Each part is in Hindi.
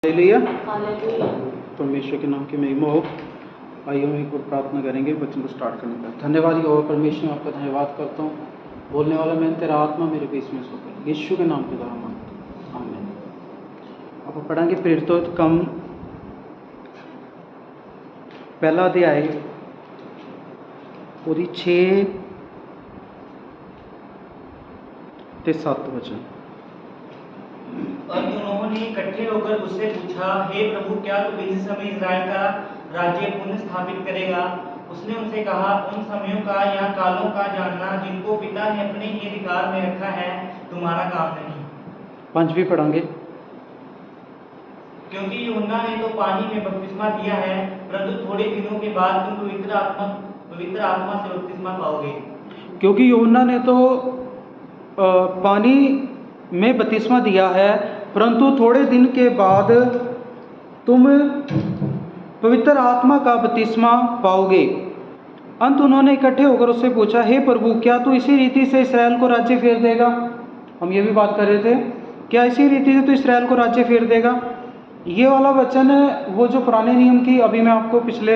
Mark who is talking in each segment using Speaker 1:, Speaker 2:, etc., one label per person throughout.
Speaker 1: हालेलुया। परमेश्वर के नाम की महिमा हो। आइए हम एक और प्रार्थना करेंगे वचन को स्टार्ट करने का। धन्यवाद यहोवा परमेश्वर, आपका धन्यवाद करता हूँ। बोलने वाला मैं तेरा आत्मा मेरे बीच में सो कर यीशु के नाम के द्वारा मांगता हूँ, आमीन। अब पढ़ेंगे प्रेरितों कम पहला अध्याय और 6 से 7 वचन।
Speaker 2: और उन्होंने इकट्ठे होकर उससे पूछा, हे प्रभु, क्या तू इसी समय इस्राएल का राज्य पुनः स्थापित करेगा? उसने उनसे कहा, उन समयों का या कालों का जानना जिनको पिता ने अपने ही अधिकार में रखा है तुम्हारा काम नहीं।
Speaker 1: 5वीं पढ़ेंगे।
Speaker 2: क्योंकि यूहन्ना ने तो पानी में बपतिस्मा दिया है, परंतु थोड़े दिनों के बाद तुम पवित्र आत्मा से बपतिस्मा पाओगे।
Speaker 1: क्योंकि यूहन्ना ने तो पानी में बपतिस्मा दिया है, परंतु थोड़े दिन के बाद तुम पवित्र आत्मा का बपतिस्मा पाओगे। अंत उन्होंने इकट्ठे होकर उससे पूछा, हे प्रभु, क्या तू इसी रीति से इस्राएल को राज्य फेर देगा? हम ये भी बात कर रहे थे, क्या इसी रीति से तू इस्राएल को राज्य फेर देगा? ये वाला वचन वो जो पुराने नियम की, अभी मैं आपको पिछले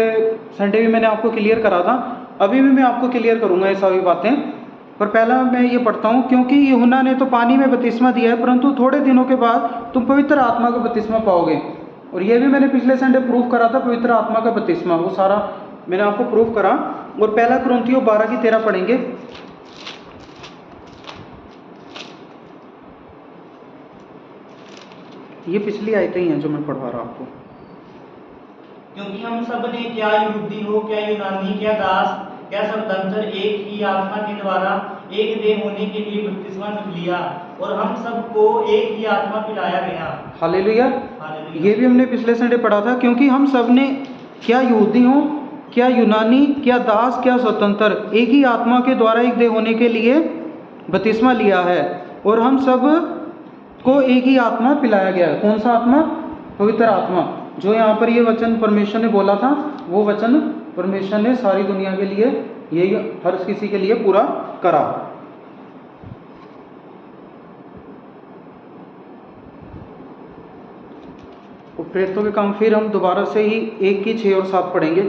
Speaker 1: संडे भी मैंने आपको क्लियर करा था, अभी भी मैं आपको क्लियर करूंगा ये सभी बातें। पर पहला मैं ये पढ़ता हूँ, क्योंकि यूहन्ना ने तो पानी में बपतिस्मा दिया है, परंतु थोड़े दिनों के बाद तुम पवित्र आत्मा का बपतिस्मा पाओगे। और ये भी मैंने पिछले संडे प्रूफ करा था, पवित्र आत्मा का बपतिस्मा, वो सारा मैंने आपको प्रूफ करा। और पहला कुरिन्थियों 12:13 पढ़ेंगे। ये पिछली आयतें ही हैं जो मैं पढ़वा रहा आपको।
Speaker 2: क्योंकि हम सब ने, क्या यहूदी हो, क्या यूनानी, क्या दास, क्या स्वतंत्र, एक ही आत्मा के द्वारा एक देह होने के लिए बपतिस्मा लिया, और हम सबको एक ही आत्मा पिलाया गया।
Speaker 1: हालेलुया। ये भी हमने पिछले संडे पढ़ा था। क्योंकि हम सब ने, क्या यहूदी हो, क्या यूनानी, क्या दास, क्या स्वतंत्र, एक ही आत्मा के द्वारा एक देह होने के लिए बपतिस्मा लिया है, और हम सब को एक ही आत्मा पिलाया गया है। कौन सा आत्मा? पवित्र आत्मा। जो यहाँ पर ये वचन परमेश्वर ने बोला था, वो वचन परमेश्वर ने सारी दुनिया के लिए, यही हर किसी के लिए पूरा करा। और प्रेरितों के काम फिर हम दोबारा से ही 1 की 6 और 7 पढ़ेंगे।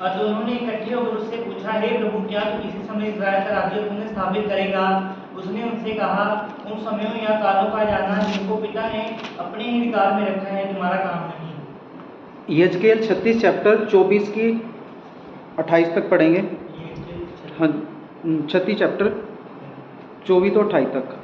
Speaker 2: और उन्होंने इकट्ठे होकर उससे पूछा, हे प्रभु, क्या तू इसी समय इस्राएल का राज्य पुनः स्थापित करेगा? उसने उनसे कहा, उन समयों या कालों का जानना जिनको पिता ने अपने ही अधिकार में रखा है तुम्हारा काम नहीं।
Speaker 1: यजकेल 36 चैप्टर 24 की 28 तक पढ़ेंगे। हाँ, 36 चैप्टर 24 तो 28 तक।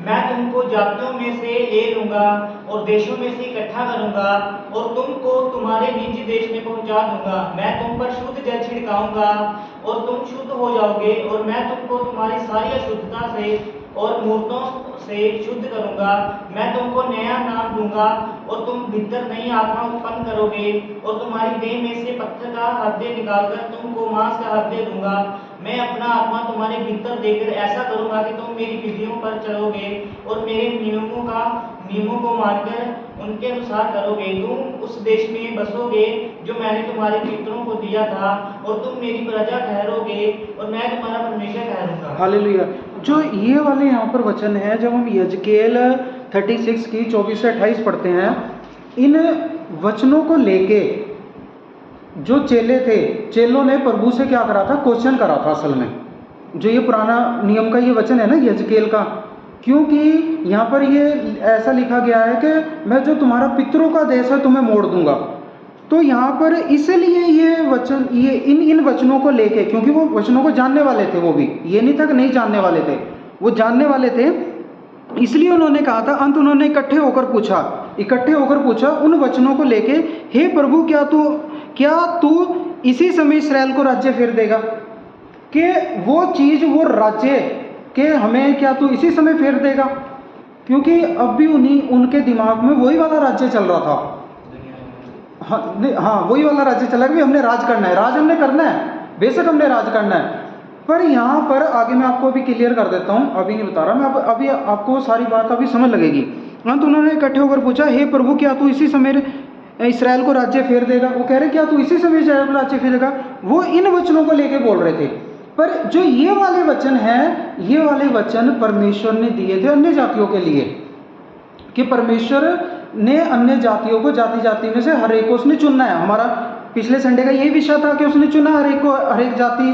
Speaker 2: मैं तुमको जातियों में से ले लूंगा और देशों में से इकट्ठा करूंगा, और तुमको तुम्हारे निज देश में पहुंचा दूंगा। मैं तुम पर शुद्ध जल छिड़काऊंगा और तुम शुद्ध हो जाओगे, और मैं तुमको तुम्हारी सारी अशुद्धता से और मूर्तों से शुद्ध करूंगा। मैं तुमको नया नाम दूंगा और तुम भीतर नई आत्मा उत्पन्न करोगे, और तुम्हारी देह में से पत्थर का हृदय निकालकर तुमको मांस का हृदय दूंगा। मैं अपना आत्मा तुम्हारे भीतर देकर ऐसा करूंगा कि तुम मेरी विधियों पर चलोगे और मेरे नियमों को मानकर उनके अनुसार करोगे। तुम उस देश में बसोगे जो मैंने तुम्हारे पितरों को दिया था, और तुम मेरी प्रजा ठहरोगे और मैं तुम्हारा परमेश्वर ठहरूंगा।
Speaker 1: हालेलुया। जो ये वाले यहाँ पर वचन है, जब हम यजकेल 36 की 24 से 28 पढ़ते हैं, इन वचनों को लेके जो चेले थे, चेलों ने प्रभु से क्या करा था? क्वेश्चन करा था। असल में जो ये पुराना नियम का ये वचन है ना, यजकेल का, क्योंकि यहाँ पर ये ऐसा लिखा गया है कि मैं जो तुम्हारा पितरों का देश है तुम्हें मोड़ दूंगा। तो यहाँ पर इसलिए ये वचन, ये इन वचनों को लेके, क्योंकि वो वचनों को जानने वाले थे, वो भी ये नहीं था कि नहीं जानने वाले थे, वो जानने वाले थे, इसलिए उन्होंने कहा था। अंत उन्होंने इकट्ठे होकर पूछा उन वचनों को लेके, हे प्रभु, क्या तू इसी समय इस्राएल को राज्य फेर देगा? कि वो चीज, वो राज्य के हमें क्या तू इसी समय फेर देगा? क्योंकि अब भी उनके दिमाग में वही वाला राज्य चल रहा था। हाँ, वही वाला राज्य चला कि हमने राज करना है, राज हमने करना है, बेशक हमने राज करना है। पर यहाँ पर आगे मैं आपको अभी क्लियर कर देता हूँ, अभी नहीं बता रहा मैं, अभी आपको सारी बात अभी समझ लगेगी। अंत उन्होंने इकट्ठे होकर पूछा, हे प्रभु, क्या तू इसी समय इसराइल को राज्य फेर देगा। वो कह रहे क्या तू इसी समय इसराइल को राज्य फेरेगा? वो इन वचनों को लेके बोल रहे थे। पर जो ये वाले वचन हैं, ये वाले वचन परमेश्वर ने दिए थे अन्य जातियों के लिए, कि परमेश्वर ने अन्य जातियों को जाति जाति में से हर एक को उसने चुनना है। हमारा पिछले संडे का यही विषय था कि उसने चुना हर एक को, हर एक जाति,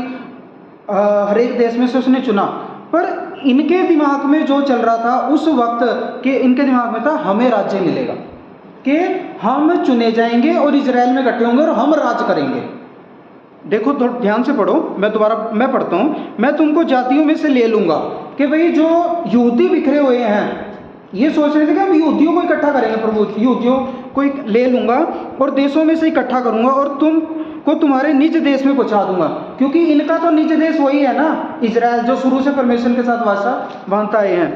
Speaker 1: हर एक देश में से उसने चुना। पर इनके दिमाग में जो चल रहा था उस वक्त के, इनके दिमाग में था हमें राज्य मिलेगा, कि हम चुने जाएंगे और इजराइल में इकट्ठे होंगे और हम राज करेंगे। देखो थोड़ा ध्यान से पढ़ो, मैं पढ़ता हूँ। मैं तुमको जातियों में से ले लूंगा, कि भाई जो यहूदी बिखरे हुए हैं ये सोच रहे थे कि हम यहूदियों को इकट्ठा करेंगे, प्रभु यहूदियों को ले लूंगा और देशों में से इकट्ठा करूंगा और तुम को तुम्हारे निज देश में पहुंचा दूंगा। क्योंकि इनका तो निज देश वही है ना, इजराइल, जो शुरू से परमेश्वर के साथ वास्ता बांधता आए हैं।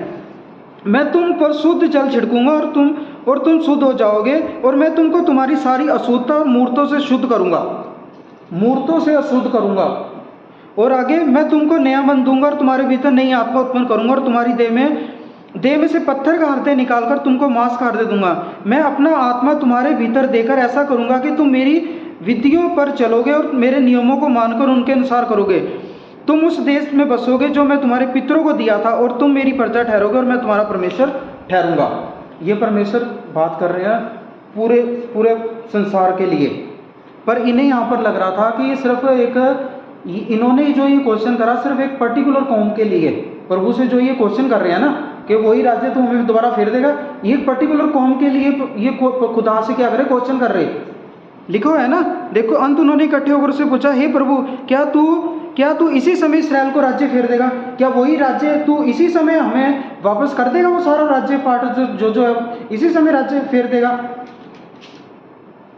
Speaker 1: मैं तुम पर शुद्ध जल छिड़कूंगा और तुम शुद्ध हो जाओगे, और मैं तुमको तुम्हारी सारी अशुद्धता और मूर्तों से शुद्ध करूंगा, मूर्तों से अशुद्ध करूंगा। और आगे, मैं तुमको नया मन दूंगा और तुम्हारे भीतर नई आत्मा उत्पन्न करूंगा और तुम्हारी देह में से पत्थर का हृदय निकालकर तुमको मांस का हृदय दूंगा। मैं अपना आत्मा तुम्हारे भीतर देकर ऐसा करूंगा कि तुम मेरी विधियों पर चलोगे और मेरे नियमों को मानकर उनके अनुसार करोगे। तुम उस देश में बसोगे जो मैं तुम्हारे पितरों को दिया था, और तुम मेरी प्रजा ठहरोगे और मैं तुम्हारा परमेश्वर ठहरूंगा। ये परमेश्वर बात कर रहे हैं पूरे संसार के लिए। पर इन्हें यहाँ पर लग रहा था कि ये सिर्फ इन्होंने जो ये क्वेश्चन करा सिर्फ एक पर्टिकुलर कौम के लिए, प्रभु से जो ये क्वेश्चन कर रहे हैं ना कि वही राज्य तो हमें दोबारा फेर देगा, ये पर्टिकुलर कौम के लिए ये खुदा से क्या करे, क्वेश्चन कर रहे। लिखो है ना, देखो अंत उन्होंने इकट्ठे होकर उससे पूछा, हे प्रभु, क्या तू इसी समय इसराइल को राज्य फेर देगा? क्या वही राज्य तू इसी समय हमें वापस कर देगा? वो सारा राज्य पाठ जो है इसी समय राज्य फेर देगा?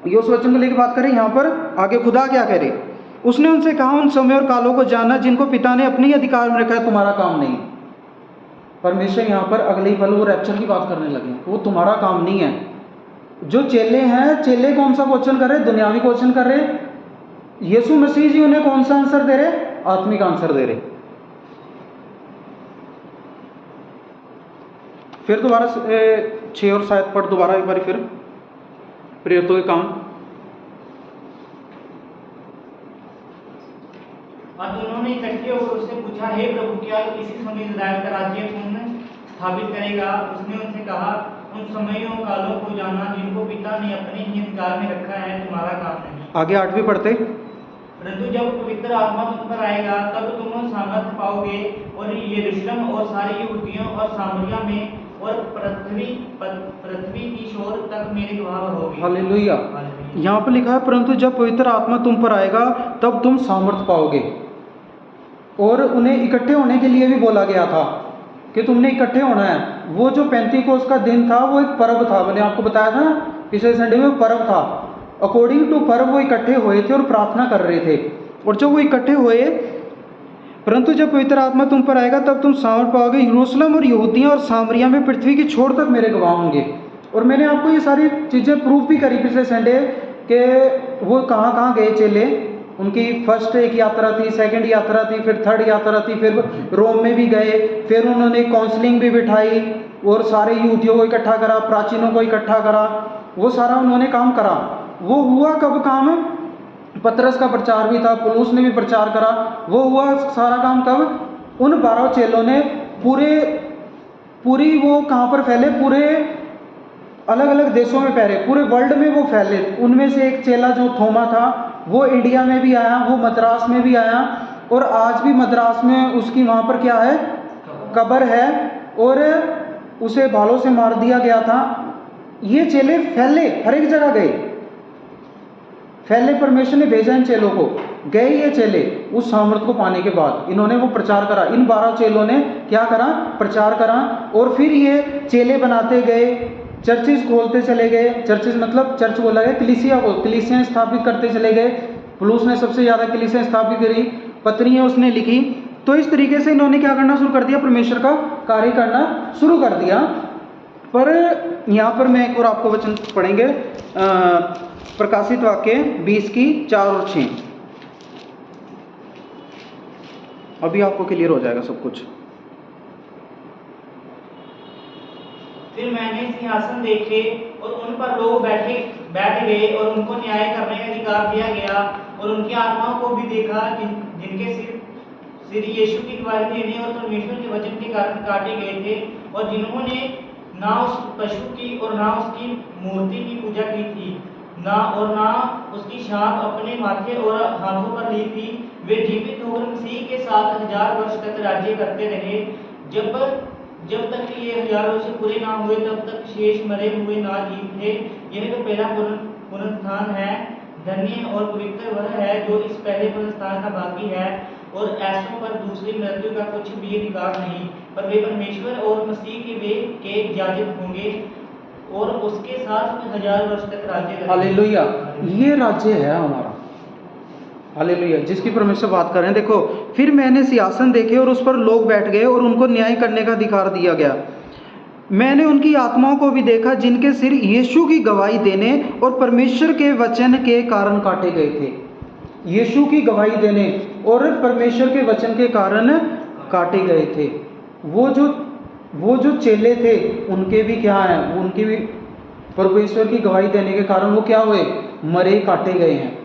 Speaker 1: ये उस वचन को लेकर बात करें। यहाँ पर आगे खुदा क्या कह रहे, उसने उनसे कहा, उन समय और कालों को जानना जिनको पिता ने अपने ही अधिकार में रखा है, तुम्हारा काम नहीं। परमेश्वर यहाँ पर अगले ही पल वो रैप्चर की बात करने लगे, वो तुम्हारा काम नहीं है। जो चेले हैं, चेले कौन सा क्वेश्चन कर रहे? दुनियावी क्वेश्चन कर रहे। यीशु मसीह जी उन्हें कौन सा आंसर दे रहे? आत्मिक आंसर दे रहे। फिर दोबारा 6 और 7 पढ़ दोबारा एक बार फिर, प्रेरितों के काम।
Speaker 2: और दोनों ने इकट्ठे होकर उससे पूछा, हे प्रभु, क्या इसी समय इजराइल का राज्य पुनः स्थापित करेगा? उसने उनसे कहा, उन समयों कालों को जानना जिनको पिता ने अपने ही अधिकार में रखा है, तुम्हारा काम नहीं। आगे
Speaker 1: 8वीं पढ़ते,
Speaker 2: परंतु जब पवित्र आत्मा तुम पर आएगा तब तुम सामर्थ्य पाओगे और यरूशलेम और सारी यहूदियों और सामरिया में और पृथ्वी की छोर तक मेरे गवाह रहोगे।
Speaker 1: हालेलुया। यहाँ पर लिखा है, परंतु जब पवित्र आत्मा तुम पर आएगा तब तुम सामर्थ्य पाओगे। और उन्हें इकट्ठे होने के लिए भी बोला गया था कि तुमने इकट्ठे होना है। वो जो पेंतीकोस्त का दिन था वो एक पर्व था, मैंने आपको बताया था पिछले संडे में, पर्व था। अकॉर्डिंग टू पर्व वो इकट्ठे हुए थे और प्रार्थना कर रहे थे। और जब वो इकट्ठे हुए, परंतु जब पवित्र आत्मा तुम पर आएगा तब तुम सामर्थ पाओगे, यरूशलेम और यहूदिया और सामरिया में पृथ्वी की छोर तक मेरे गवाह होंगे। और मैंने आपको ये सारी चीज़ें प्रूफ भी करी पिछले संडे कि वो कहाँ कहाँ गए चेले। उनकी फर्स्ट एक यात्रा थी, सेकंड यात्रा थी, फिर थर्ड यात्रा थी, फिर रोम में भी गए, फिर उन्होंने काउंसलिंग भी बिठाई और सारे यहूदियों को इकट्ठा करा, प्राचीनों को इकट्ठा करा, वो सारा उन्होंने काम करा। वो हुआ कब काम? पतरस का प्रचार भी था, पौलुस ने भी प्रचार करा। वो हुआ सारा काम कब? उन 12 चेलों ने पूरी वो कहाँ पर फैले? पूरे अलग अलग देशों में फैले, पूरे वर्ल्ड में वो फैले। उनमें से एक चेला जो थोमा था वो इंडिया में भी आया, वो मद्रास में भी आया, और आज भी मद्रास में उसकी वहाँ पर क्या है? कब्र है, और उसे भालों से मार दिया गया था। ये चेले फैले, हर एक जगह गए, फैले। परमेश्वर ने भेजा इन चेलों को, गए ये चेले उस सामर्थ को पाने के बाद इन्होंने वो प्रचार करा। इन 12 चेलों ने क्या करा? प्रचार करा। और फिर ये चेले बनाते गए, चर्चेस खोलते चले गए। चर्चेस मतलब चर्च बोला गया, कलीसिया को, कलीसियाँ स्थापित करते चले गए। पौलुस ने सबसे ज़्यादा कलीसियाँ स्थापित करी, पत्रियाँ उसने लिखी। तो इस तरीके से इन्होंने क्या करना शुरू कर दिया? परमेश्वर का कार्य करना शुरू कर दिया। पर यहाँ पर मैं एक और आपको वचन पढ़ेंगे, प्रकाशित वाक्य 20 की 4 और 6। अभी आपको क्लियर हो जाएगा सब कुछ।
Speaker 2: फिर मैंने सिंहासन देखे और उन पर लोग बैठे बैठ गए और उनको न्याय करने का अधिकार दिया गया और उनकी आत्माओं को भी देखा जिनके सिर यीशु की गवाही देने और परमेश्वर के वचन के कारण काटे गए थे और जिन्होंने ना उस पशु की और ना उसकी मूर्ति की पूजा की थी ना उसकी छाप अपने माथे और हाथों पर ली थी। वे जीवित होकर मसीह के साथ 1000 वर्ष तक राज्य करते रहे। जब तक कि ये 1000 वर्ष पूरे ना हुए तब तक शेष मरे हुए ना जीवित थे। यह तो पहला पुनरुत्थान है। धन्य और पवित्र वह है जो इस पहले पुनरुत्थान का भागी है और ऐसों पर दूसरी मृत्यु का कुछ भी अधिकार नहीं, पर वे परमेश्वर और मसीह के इजाजत होंगे और उसके साथ 1000 वर्ष तक राज्य करेंगे।
Speaker 1: हालेलुया, ये राज्य है हमारा। हालेलुया, जिसकी परमेश्वर बात कर रहे हैं। देखो, फिर मैंने सिंहासन देखे और उस पर लोग बैठ गए और उनको न्याय करने का अधिकार दिया गया। मैंने उनकी आत्माओं को भी देखा जिनके सिर यीशु की गवाही देने और परमेश्वर के वचन के कारण काटे गए थे। यीशु की गवाही देने और परमेश्वर के वचन के कारण काटे गए थे। वो जो चेले थे उनके भी क्या है, उनकी भी परमेश्वर की गवाही देने के कारण वो क्या हुए, मरे, काटे गए हैं।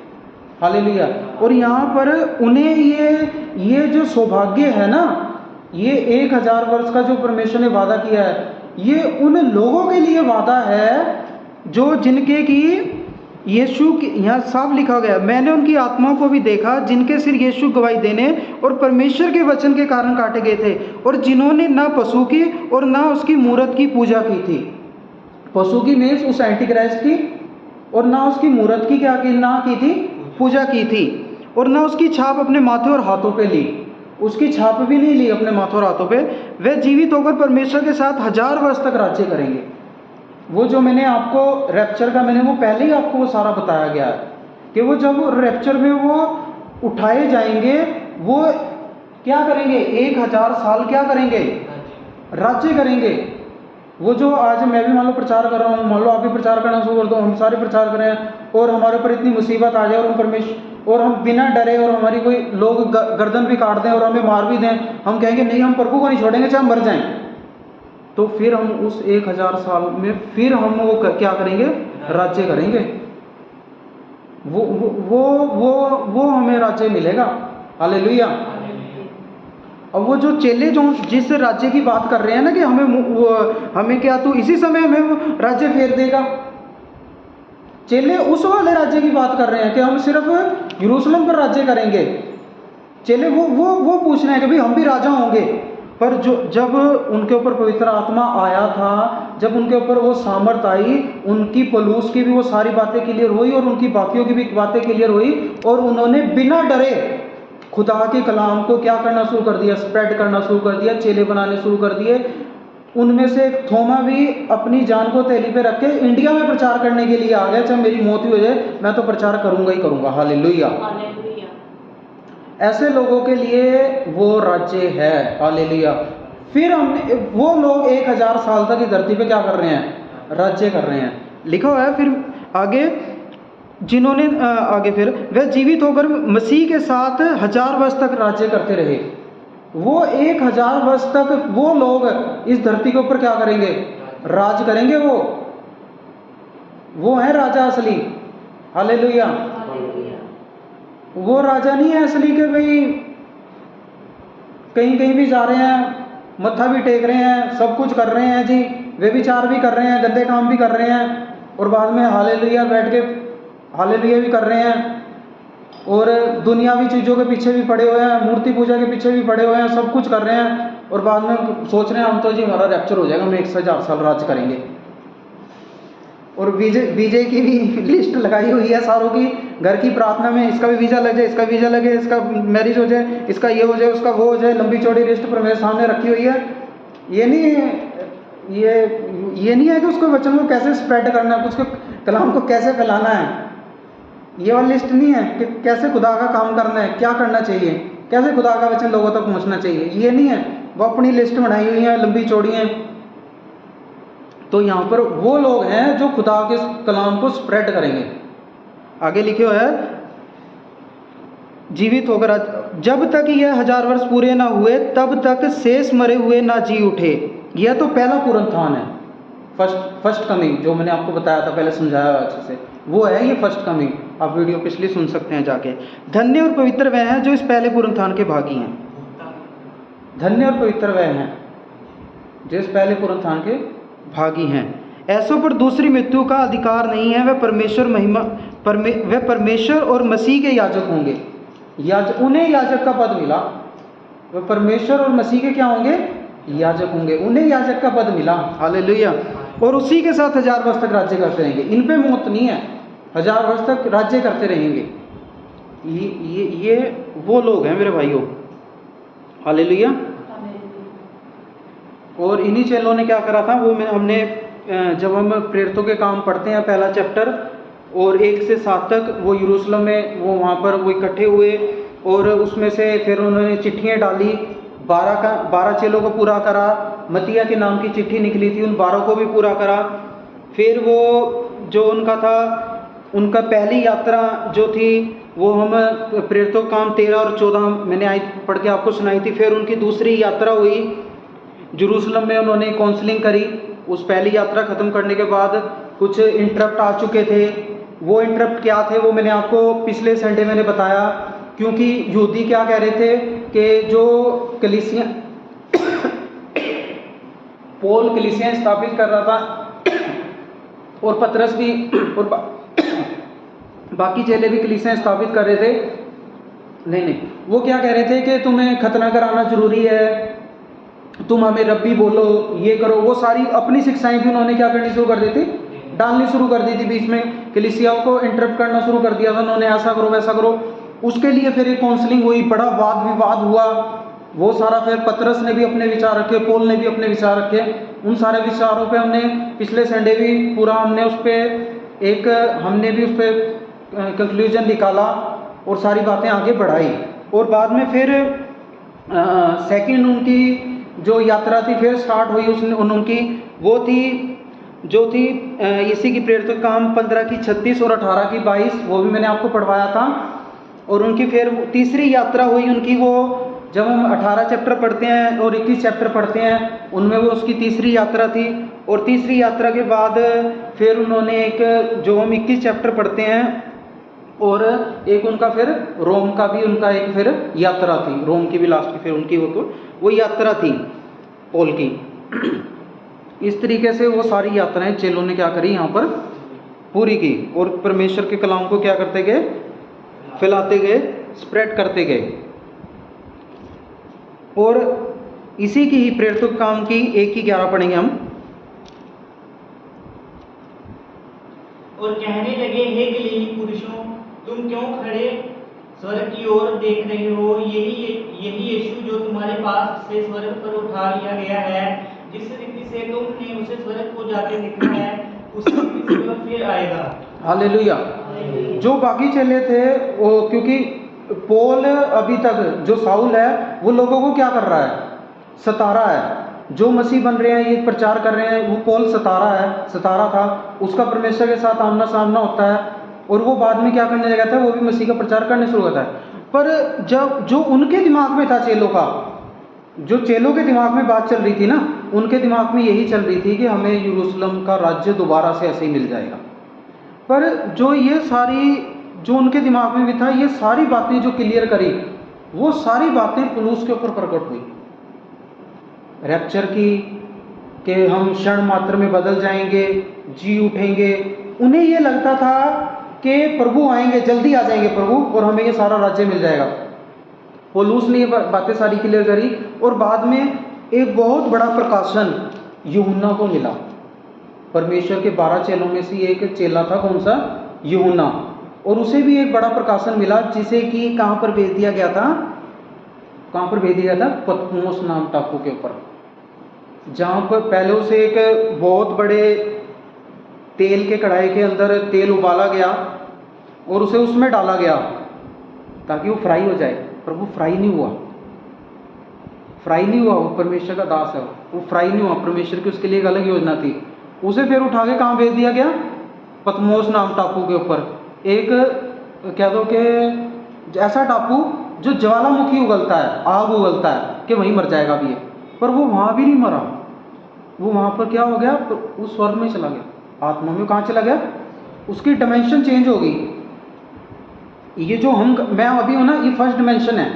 Speaker 1: हालेलुया। और यहाँ पर उन्हें ये जो सौभाग्य है ना, ये 1000 वर्ष का जो परमेश्वर ने वादा किया है, ये उन लोगों के लिए वादा है जो जिनके की यीशु की, यहाँ साफ लिखा गया, मैंने उनकी आत्माओं को भी देखा जिनके सिर यीशु गवाही देने और परमेश्वर के वचन के कारण काटे गए थे और जिन्होंने ना पशु की और ना उसकी मूरत की पूजा की थी। पशु की मीन्स उस एंटी क्राइस्ट की, और ना उसकी मूरत की क्या की, ना की थी, पूजा की थी, और ना उसकी छाप अपने माथे और हाथों पे ली, उसकी छाप भी नहीं ली अपने माथों और हाथों पे। वे जीवित होकर परमेश्वर के साथ 1000 वर्ष तक राज्य करेंगे। वो जो मैंने आपको रैप्चर का, मैंने वो पहले ही आपको वो सारा बताया गया है कि वो जब रैप्चर में वो उठाए जाएंगे, वो क्या करेंगे, 1000 साल क्या करेंगे, राज्य करेंगे। वो जो आज मैं भी मान लो प्रचार कर रहा हूँ, मान लो आप भी प्रचार करना शुरू कर दो, हम सारे प्रचार करें और हमारे ऊपर इतनी मुसीबत आ जाए और हम परमेश्वर और हम बिना डरे और हमारी कोई लोग गर्दन भी काट दें और हमें मार भी दें, हम कहेंगे नहीं हम प्रभु को नहीं छोड़ेंगे चाहे हम मर जाएं, तो फिर हम उस 1000 साल में फिर हम वो क्या करेंगे, राज्य करेंगे। वो हमें राज्य मिलेगा। हालेलुया। अब वो जो चेले जो जिस राज्य की बात कर रहे हैं ना कि हमें क्या, तो इसी समय हमें राज्य फेर देगा, चेले उस वाले राज्य की बात कर रहे हैं कि हम सिर्फ यरूशलेम पर राज्य करेंगे। चेले वो पूछ रहे हैं कि भाई हम भी राजा होंगे, पर जब उनके ऊपर पवित्र आत्मा आया था, जब उनके ऊपर वो सामर्थ आई, उनकी पलूस की भी वो सारी बातें क्लियर हुई और उनकी बाकियों की भी बातें क्लियर हुई और उन्होंने बिना डरे खुदा के कलाम को क्या करना शुरू कर दिया, स्प्रेड करना शुरू कर दिया, चेले बनाने शुरू कर दिए। उनमें से एक थोमा भी अपनी जान को थैली पे रख के इंडिया में प्रचार करने के लिए आ गया, चाहे मेरी मौत ही हो जाए मैं तो प्रचार करूंगा ही करूंगा। हालेलुया। ऐसे लोगों के लिए वो राज्य है। हालेलुया। फिर हमने वो लोग 1000 साल तक इस धरती पे क्या कर रहे हैं, राज्य कर रहे हैं। लिखा हुआ है फिर आगे, जिन्होंने आगे फिर वह जीवित होकर मसीह के साथ 1000 वर्ष तक राज्य करते रहे। वो 1000 वर्ष तक वो लोग इस धरती के ऊपर क्या करेंगे, राज करेंगे। वो है राजा असली। हालेलुया। वो राजा नहीं है असली के भाई कहीं भी जा रहे हैं, मत्था भी टेक रहे हैं, सब कुछ कर रहे हैं जी, वे विचार भी कर रहे हैं, गंदे काम भी कर रहे हैं और बाद में हालेलुया बैठ के हालेलुया भी कर रहे हैं और दुनियावी चीज़ों के पीछे भी पड़े हुए हैं, मूर्ति पूजा के पीछे भी पड़े हुए हैं, सब कुछ कर रहे हैं और बाद में सोच रहे हैं हम तो जी हमारा रैप्चर हो जाएगा, हम 1000 साल राज करेंगे। और वीजे की भी लिस्ट लगाई हुई है सारों की, घर की प्रार्थना में इसका भी वीज़ा लग जाए, इसका वीज़ा लगे, इसका मैरिज हो जाए, इसका ये हो जाए, उसका वो हो जाए, लंबी चौड़ी लिस्ट पर मेरे सामने रखी हुई है। ये नहीं है कि उसको वचन को कैसे स्प्रेड करना है, उसको कलाम को कैसे फैलाना है, ये वाली लिस्ट नहीं है कि कैसे खुदा का काम करना है, क्या करना चाहिए, कैसे खुदा का वचन लोगों तक पहुंचना चाहिए, ये नहीं है। वो अपनी लिस्ट बनाई हुई है, लंबी चौड़ी है। तो यहाँ पर वो लोग हैं जो खुदा के कलाम को स्प्रेड करेंगे। आगे लिखे हुए है जीवित होकर जब तक यह 1000 वर्ष पूरे ना हुए तब तक शेष मरे हुए ना जी उठे। यह तो पहला पुनरुत्थान है, फर्स्ट कमिंग, जो मैंने आपको बताया था, पहले समझाया अच्छे से। वो है ये फर्स्ट कमिंग। आप वीडियो पिछली सुन सकते हैं जाके। धन्य और पवित्र वह हैं जो इस पहले पुनरुत्थान के भागी हैं। धन्य और पवित्र वह हैं जो इस पहले पुनरुत्थान के भागी हैं। ऐसों पर दूसरी मृत्यु का अधिकार नहीं है। वह परमेश्वर और मसीह के याजक होंगे। उन्हें याजक का पद मिला। वह परमेश्वर और मसीह के क्या होंगे? याजक होंगे। उन्हें याजक का पद मिला। हालेलुया। और उसी के साथ 1000 वर्ष तक राज्य करते रहेंगे। इन पे मौत नहीं है, 1000 वर्ष तक राज्य करते रहेंगे। ये वो लोग हैं मेरे भाइयों। हालेलुया। और इन्हीं चेलों ने क्या करा था, वो हमने जब हम प्रेरितों के काम पढ़ते हैं पहला चैप्टर, और 1 से 7 तक वो यरूशलेम में वो वहाँ पर वो इकट्ठे हुए, और उसमें से फिर उन्होंने चिट्ठियाँ डाली। 12 चेलों को पूरा करा। मतिया के नाम की चिट्ठी निकली थी, उन 12 को भी पूरा करा। फिर वो जो उनका था, उनका पहली यात्रा जो थी वो हम प्रेरितों का काम 13 और 14 मैंने आज पढ़ के आपको सुनाई थी। फिर उनकी दूसरी यात्रा हुई यरूशलेम में, उन्होंने काउंसलिंग करी। उस पहली यात्रा ख़त्म करने के बाद कुछ इंटरप्ट आ चुके थे। वो इंटरप्ट क्या थे वो मैंने आपको पिछले संडे मैंने बताया। क्योंकि यहूदी क्या कह रहे थे कि जो कलीसियाँ पौल कलीसियाँ स्थापित कर रहा था, और पतरस भी और बाकी चेले भी कलीसियाँ स्थापित कर रहे थे। नहीं, वो क्या कह रहे थे कि तुम्हें खतना कराना जरूरी है, तुम हमें रब्बी बोलो, ये करो। वो सारी अपनी शिक्षाएं भी उन्होंने क्या करनी शुरू कर दी थी, डालनी शुरू कर दी थी। बीच में कलीसियाओं को इंटरप्ट करना शुरू कर दिया था उन्होंने, ऐसा करो वैसा करो। उसके लिए फिर एक काउंसलिंग हुई, बड़ा वाद विवाद हुआ। वो सारा फिर पतरस ने भी अपने विचार रखे, पौल ने भी अपने विचार रखे। उन सारे विचारों पे हमने पिछले संडे भी पूरा हमने उस पर कंक्लूजन निकाला और सारी बातें आगे बढ़ाई। और बाद में फिर सेकंड उनकी जो यात्रा थी फिर स्टार्ट हुई उनकी, वो थी जो थी इसी की प्रेरित काम 15 की 36 और 18 की 22, वो भी मैंने आपको पढ़वाया था। और उनकी फिर तीसरी यात्रा हुई उनकी, वो जब हम 18 चैप्टर पढ़ते हैं और 21 चैप्टर पढ़ते हैं उनमें वो उसकी तीसरी यात्रा थी। और तीसरी यात्रा के बाद फिर उन्होंने एक जो हम 21 चैप्टर पढ़ते हैं, और एक उनका फिर रोम का भी उनका एक फिर यात्रा थी, रोम की भी लास्ट की फिर उनकी वो यात्रा थी पौल की। इस तरीके से वो सारी यात्राएं चेलों ने क्या करी यहाँ पर पूरी की, और परमेश्वर के कलाम को क्या करते गए, फैलाते गए, स्प्रेड करते गए। और इसी की ही प्रेरितों के काम की 1 की 11 पढ़ेंगे हम।
Speaker 2: और कहने लगे, हे गलीली पुरुषों, तुम क्यों खड़े स्वर्ग की ओर देख रहे हो? यही यीशु जो तुम्हारे पास से स्वर्ग पर उठा लिया गया है, जिस रीति से तुमने उसे स्वर्ग को जाते देखा है, उसी रीति से वह फिर आएगा। हालेलुया।
Speaker 1: जो बाकी चले थे वो, क्योंकि पौल अभी तक जो साउल है वो लोगों को क्या कर रहा है, सता रहा है। जो मसीह बन रहे हैं, ये प्रचार कर रहे हैं, वो पौल सतारा था। उसका परमेश्वर के साथ आमना सामना होता है, और वो बाद में क्या करने लगा था, वो भी मसीह का प्रचार करने शुरू होता है। पर जब जो उनके दिमाग में था चेलों का, जो चेलों के दिमाग में बात चल रही थी ना, उनके दिमाग में यही चल रही थी कि हमें यरूशलेम का राज्य दोबारा से ऐसे ही मिल जाएगा। पर जो ये सारी जो उनके दिमाग में भी था, ये सारी बातें जो क्लियर करी, वो सारी बातें पौलुस के ऊपर प्रकट हुई। रैप्चर की, कि हम क्षण मात्र में बदल जाएंगे, जी उठेंगे। उन्हें ये लगता था कि प्रभु आएंगे, जल्दी आ जाएंगे प्रभु, और हमें ये सारा राज्य मिल जाएगा। पौलुस ने ये बातें सारी क्लियर करी। और बाद में एक बहुत बड़ा प्रकाशन यूहन्ना को मिला। परमेश्वर के 12 चेलों में से एक चेला था, कौन सा, यूहन्ना। और उसे भी एक बड़ा प्रकाशन मिला, जिसे कि कहाँ पर भेज दिया गया था, पतमोस नाम टापू के ऊपर, जहाँ पर पहले उसे एक बहुत बड़े तेल के कढ़ाई के अंदर तेल उबाला गया और उसे उसमें डाला गया ताकि वो फ्राई हो जाए। पर वो फ्राई नहीं हुआ। वो परमेश्वर का दास है, वो फ्राई नहीं हुआ। परमेश्वर की उसके लिए एक अलग योजना थी। उसे फिर उठा के कहाँ भेज दिया गया, पतमोस नाम टापू के ऊपर। एक कह दो कि ऐसा टापू जो ज्वालामुखी उगलता है, आग उगलता है, कि वहीं मर जाएगा भी ये। पर वो वहाँ भी नहीं मरा। वो वहाँ पर क्या हो गया, उस स्वर्ग में चला गया, आत्मा में। कहाँ चला गया, उसकी डायमेंशन चेंज होगी। ये जो मैं अभी हूँ ना, ये फर्स्ट डायमेंशन है,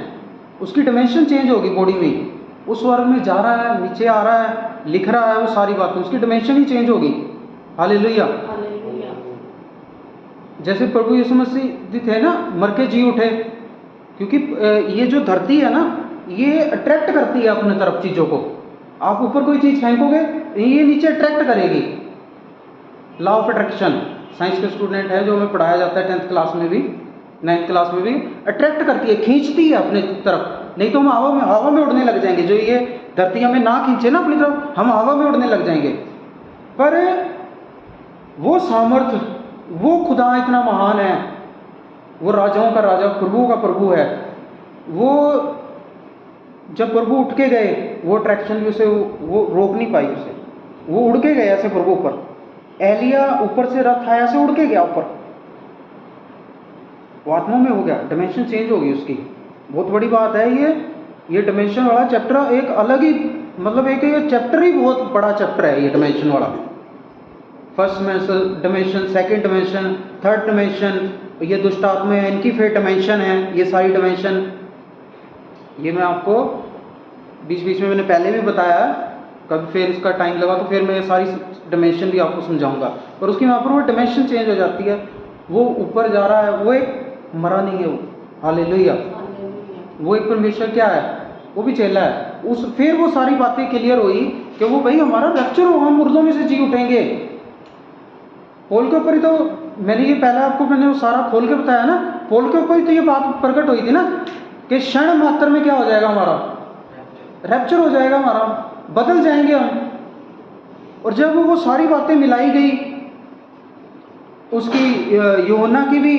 Speaker 1: उसकी डायमेंशन चेंज होगी बॉडी में। उस वर्ग में जा रहा है, नीचे आ रहा है, लिख रहा है, वो सारी बातें, उसकी डायमेंशन ही चेंज होगी। हालेलुया। जैसे प्रभु यीशु मसीह थे ना, मर के जी उठे, क्योंकि ये जो धरती है ना, ये अट्रैक्ट करती है अपने तरफ चीज़ों को। आप ऊपर कोई चीज़ फेंकोगे, ये नीचे अट्रैक्ट करेगी। लॉ ऑफ अट्रैक्शन, साइंस के स्टूडेंट है जो हमें पढ़ाया जाता है 10th क्लास में भी, 9th क्लास में भी। अट्रैक्ट करती है, खींचती है अपने तरफ, नहीं तो हम हवा में उड़ने लग जाएंगे। जो ये धरती हमें ना खींचे ना अपनी तरफ, हम हवा में उड़ने लग जाएंगे। पर वो सामर्थ्य, वो खुदा इतना महान है, वो राजाओं का राजा, प्रभु का प्रभु है। वो जब प्रभु उठ के गए, वो अट्रैक्शन भी उसे वो रोक नहीं पाई उसे, वो उड़ के गए ऐसे प्रभु ऊपर। एलिया ऊपर से रथ आया, से उड़ के गया ऊपर, वो आत्मा में हो गया, डायमेंशन चेंज होगी उसकी। बहुत बड़ी बात है ये डायमेंशन वाला चैप्टर एक अलग ही, मतलब एक ये चैप्टर ही बहुत बड़ा चैप्टर है ये डायमेंशन वाला। First dimension, second dimension, third dimension, ये दुष्ट आत्मा है, इनकी फिर डायमेंशन है, ये सारी डायमेंशन। ये मैं आपको बीच बीच में मैंने पहले भी बताया, कभी फिर इसका टाइम लगा तो फिर मैं ये सारी डायमेंशन भी आपको समझाऊंगा। और उसकी वहाँ पर वो डायमेंशन चेंज हो जाती है, वो ऊपर जा रहा है, वो एक मरा नहीं है वो। हालेलुया। वो एक परमेश्वर क्या है, वो भी चेला है। फिर वो सारी बातें क्लियर हुई कि वो भाई हमारा रैप्चर होगा, हम मुर्दों में से जी उठेंगे। पोल के ऊपर ही तो मैंने ये पहले आपको मैंने वो सारा खोल के बताया ना, पोल के ऊपर ही तो ये बात प्रकट हुई थी ना कि क्षण मात्र में क्या हो जाएगा, हमारा रैप्चर हो जाएगा, हमारा बदल जाएंगे हम। और जब वो सारी बातें मिलाई गई, उसकी यूहन्ना की भी,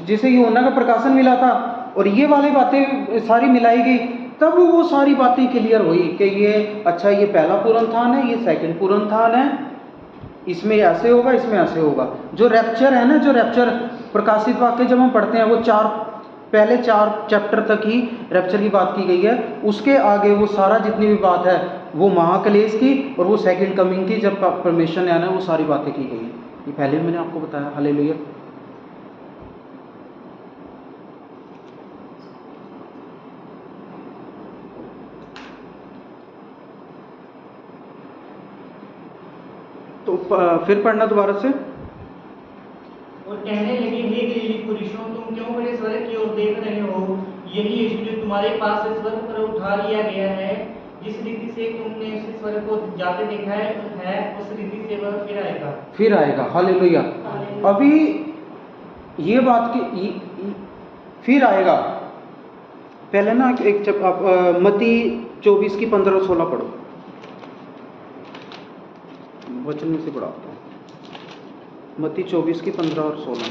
Speaker 1: जिसे यूहन्ना का प्रकाशन मिला था, और ये वाली बातें सारी मिलाई गई, तब वो सारी बातें क्लियर हुई कि ये अच्छा, ये पहला पुनरुत्थान है, ये सेकंड पुनरुत्थान है, इसमें ऐसे होगा, इसमें ऐसे होगा। जो रैप्चर है ना, जो रैप्चर प्रकाशित वाक्य जब हम पढ़ते हैं, वो पहले 4 चैप्टर तक ही रैप्चर की बात की गई है। उसके आगे वो सारा जितनी भी बात है वो महाक्लेश की और वो सेकंड कमिंग की, जब परमेश्वर ने आना, वो सारी बातें की गई। ये पहले भी मैंने आपको बताया। हालेलुया। तो फिर पढ़ना दोबारा से।
Speaker 2: और कहने लगे, हे गलीली पुरुषों, तुम क्यों बड़े स्वर्ग की ओर देख रहे हो? यही यीशु जो तुम्हारे पास से स्वर्ग पर उठा लिया गया है, जिस रीति से तुमने उस स्वर्ग को जाते देखा है, उस रीति से वह फिर आएगा। हालेलुया। अभी ये बात की फिर आएगा। पहले ना एक आप मत्ती 24 की 15 और 16 पढ़ो, वचन में से पढ़ाता हूँ। मत्ती 24 की 15 और 16।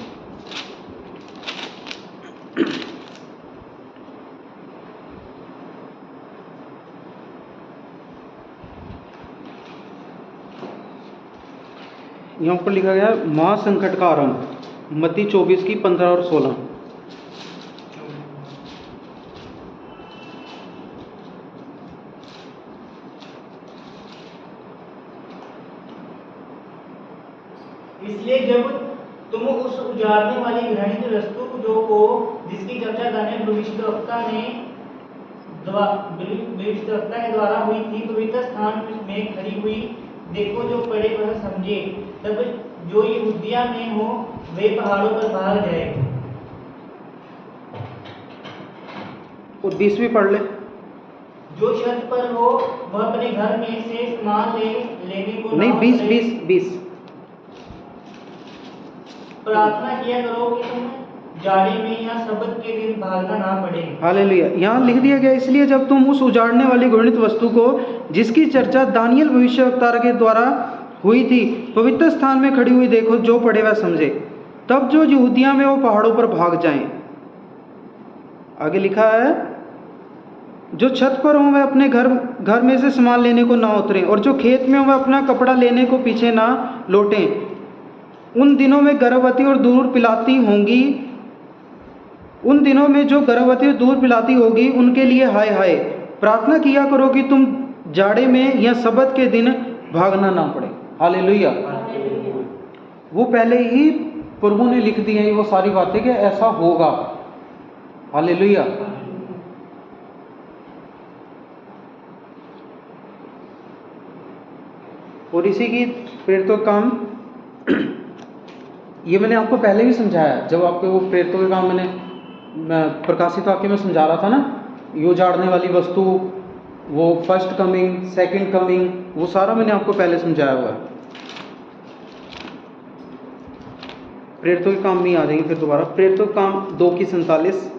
Speaker 2: यहाँ पर लिखा गया महासंकट का आरंभ, मत्ती 24 की 15 और 16। इसलिए जब तुम उस उजाड़ने वाली घृणित वस्तु को, जिसकी चर्चा दानियल भविष्यद्वक्ता के द्वारा हुई थी, पवित्र स्थान में खड़ी हुई देखो, जो पढ़े वह समझे। तब जो यहूदिया में हो वे पहाड़ों पर भाग जाए। और 20वीं पढ़ ले। जो छत पर हो वह अपने घर में से सामान लेने को नहीं, 20 प्रार्थना किया करो कि तुम जाड़े में या सबत के दिन भागना ना पड़े। हालेलुया। यहाँ लिख दिया गया, इसलिए जब तुम उस उजाड़ने वाली घृणित वस्तु को, जिसकी चर्चा दानियल भविष्यवक्ता के द्वारा हुई थी, पवित्र स्थान में खड़ी हुई देखो, जो पढ़े वह समझे। तब जो यहूदिया में वो पहाड़ों पर भाग जाएं। आगे लिखा है, जो छत पर हों वह अपने घर में से सामान लेने को ना उतरें, और जो खेत में हों वह अपना कपड़ा लेने को पीछे ना लौटें। उन दिनों में गर्भवती और दूध पिलाती होंगी, उन दिनों में जो गर्भवती और दूध पिलाती होगी, उनके लिए हाय हाय। प्रार्थना किया करो कि तुम जाड़े में या सबत के दिन भागना ना पड़े। हालेलुया। वो पहले ही
Speaker 1: प्रभु ने लिख दी है वो सारी बातें कि ऐसा होगा। हालेलुया। और इसी की प्रेरितों का काम ये मैंने आपको पहले भी समझाया, जब आपको वो प्रेरितों के काम मैंने प्रकाशित वाक्य में समझा रहा था ना, यो जाड़ने वाली वस्तु, वो फर्स्ट कमिंग, सेकंड कमिंग, वो सारा मैंने आपको पहले समझाया हुआ है। प्रेरितों के काम में ही आ जाएंगे फिर दोबारा। प्रेरितों के काम 2:47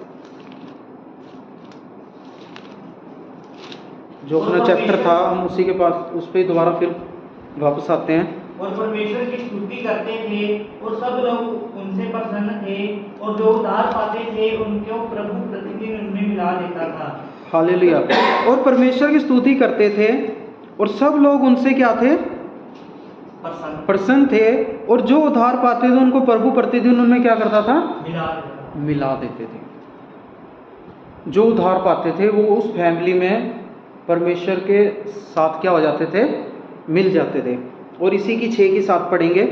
Speaker 1: जो अपना चैप्टर था, हम उसी के पास उस पर दोबारा फिर वापस आते हैं।
Speaker 2: और परमेश्वर की स्तुति करते थे और सब लोग उनसे प्रसन्न थे, और जो उद्धार पाते थे उनको प्रभु प्रतिदिन उनमें मिला देता था।
Speaker 1: हालेलुया। और परमेश्वर की स्तुति करते थे और सब लोग उनसे क्या थे? प्रसन्न थे, और जो उद्धार पाते थे उनको प्रभु प्रतिदिन उनमें क्या करता था? मिला देते थे। जो उद्धार पाते थे वो उस फैमिली में परमेश्वर के साथ क्या हो जाते थे? मिल जाते थे। और इसी की 6:7 पढ़ेंगे।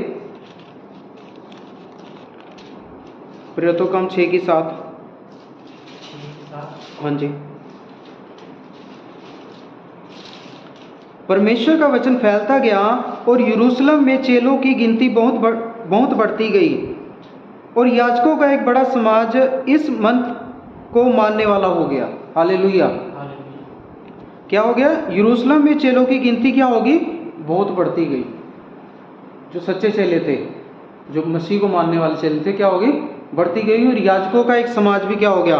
Speaker 1: प्रेरितों का काम 6:7। हाँ जी। परमेश्वर का वचन फैलता गया और यरूशलेम में चेलों की गिनती बहुत बढ़ती गई, और याजकों का एक बड़ा समाज इस मंत्र को मानने वाला हो गया। हालेलुया। क्या हो गया? यरूशलेम में चेलों की गिनती क्या होगी? बहुत बढ़ती गई। जो सच्चे चेले थे, जो मसीह को मानने वाले चेले थे, क्या होगी? बढ़ती गई। और याजकों का एक समाज भी क्या हो गया?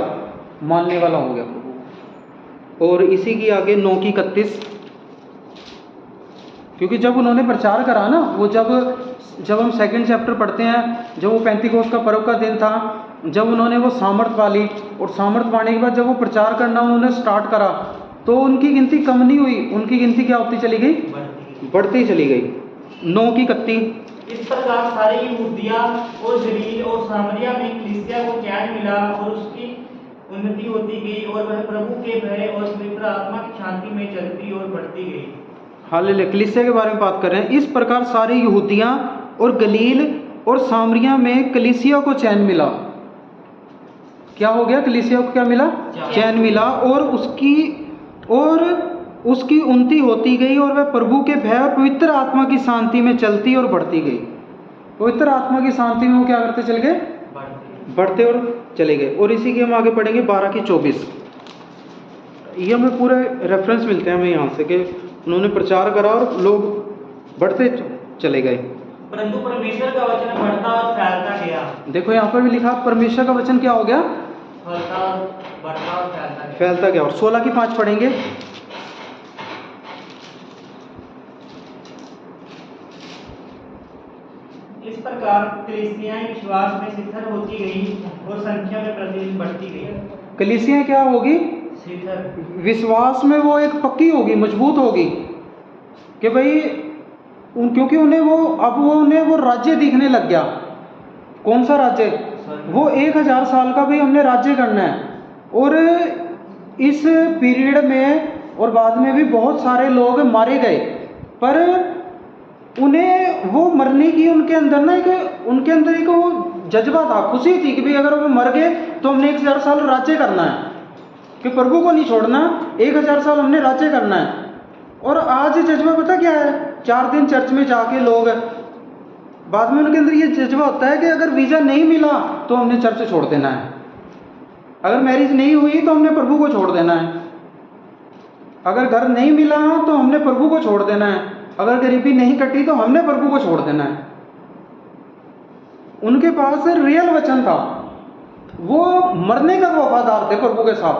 Speaker 1: मानने वाला हो गया प्रभु। और इसी की आगे 9:31, क्योंकि जब उन्होंने प्रचार करा ना, वो जब हम सेकंड चैप्टर पढ़ते हैं, जब वो पेंतीकोस्त का पर्व का दिन था, जब उन्होंने वो सामर्थ पाली, और सामर्थ पाने के बाद जब वो प्रचार करना उन्होंने स्टार्ट करा, तो उनकी गिनती कम नहीं हुई, उनकी गिनती क्या होती चली गई? बढ़ती चली गई। 9:31।
Speaker 2: इस प्रकार सारे यहूदिया और गलील और सामरिया में कलीसिया को चैन मिला, और उसकी उन्नति होती गई, और वह प्रभु के भय और पवित्र आत्मा की शांति में चलती और बढ़ती गई।
Speaker 1: हालेलुया। कलीसिया के बारे में बात कर रहे हैं। इस प्रकार सारे यहूदिया और गलील और सामरिया में कलीसिया को चैन मिला। क्या हो गया? कलीसिया को क्या मिला? चैन मिला। और उसकी उन्नति होती गई, और वह प्रभु के भय और पवित्र आत्मा की शांति में चलती और बढ़ती गई। पवित्र आत्मा की शांति में वो क्या करते चले गए? बढ़ते और चले गए। और इसी की हम आगे पढ़ेंगे 12:24। ये हमें पूरे रेफरेंस मिलते हैं हमें यहाँ से कि उन्होंने प्रचार करा और लोग बढ़ते चले गए।
Speaker 2: परंतु परमेश्वर का वचन बढ़ता और फैलता गया।
Speaker 1: देखो यहाँ पर भी लिखा, परमेश्वर का वचन क्या हो गया?
Speaker 2: बढ़ता और
Speaker 1: फैलता गया। और 16:5 पढ़ेंगे।
Speaker 2: इस प्रकार कलीसियाएं विश्वास में स्थिर होती गई और संख्या में प्रतिदिन बढ़ती गई।
Speaker 1: कलीसियाएं क्या होगी? विश्वास में वो एक पक्की होगी, मजबूत होगी कि भाई क्योंकि उन्हें वो राज्य दिखने लग गया। कौन सा राज्य? वो 1000 साल का भाई हमने राज्य करना है। और इस पीरियड में और बाद में भी बहुत सारे लोग मारे गए, पर उन्हें वो मरने की उनके अंदर एक वो जज्बा था, खुशी थी कि भाई अगर वो मर गए तो हमने 1000 साल राज्य करना है, कि प्रभु को नहीं छोड़ना, 1000 साल हमने राज्य करना है। और आज जज्बा पता क्या है? 4 दिन चर्च में जाके लोग बाद में उनके अंदर ये जज्बा होता है कि अगर वीज़ा नहीं मिला तो हमने चर्च छोड़ देना है, अगर मैरिज नहीं हुई तो हमने प्रभु को छोड़ देना है, अगर घर नहीं मिला तो हमने प्रभु को छोड़ देना है, अगर गरीबी नहीं कटी तो हमने प्रभु को छोड़ देना है। उनके पास रियल वचन था, वो मरने का वफादार थे प्रभु के साथ।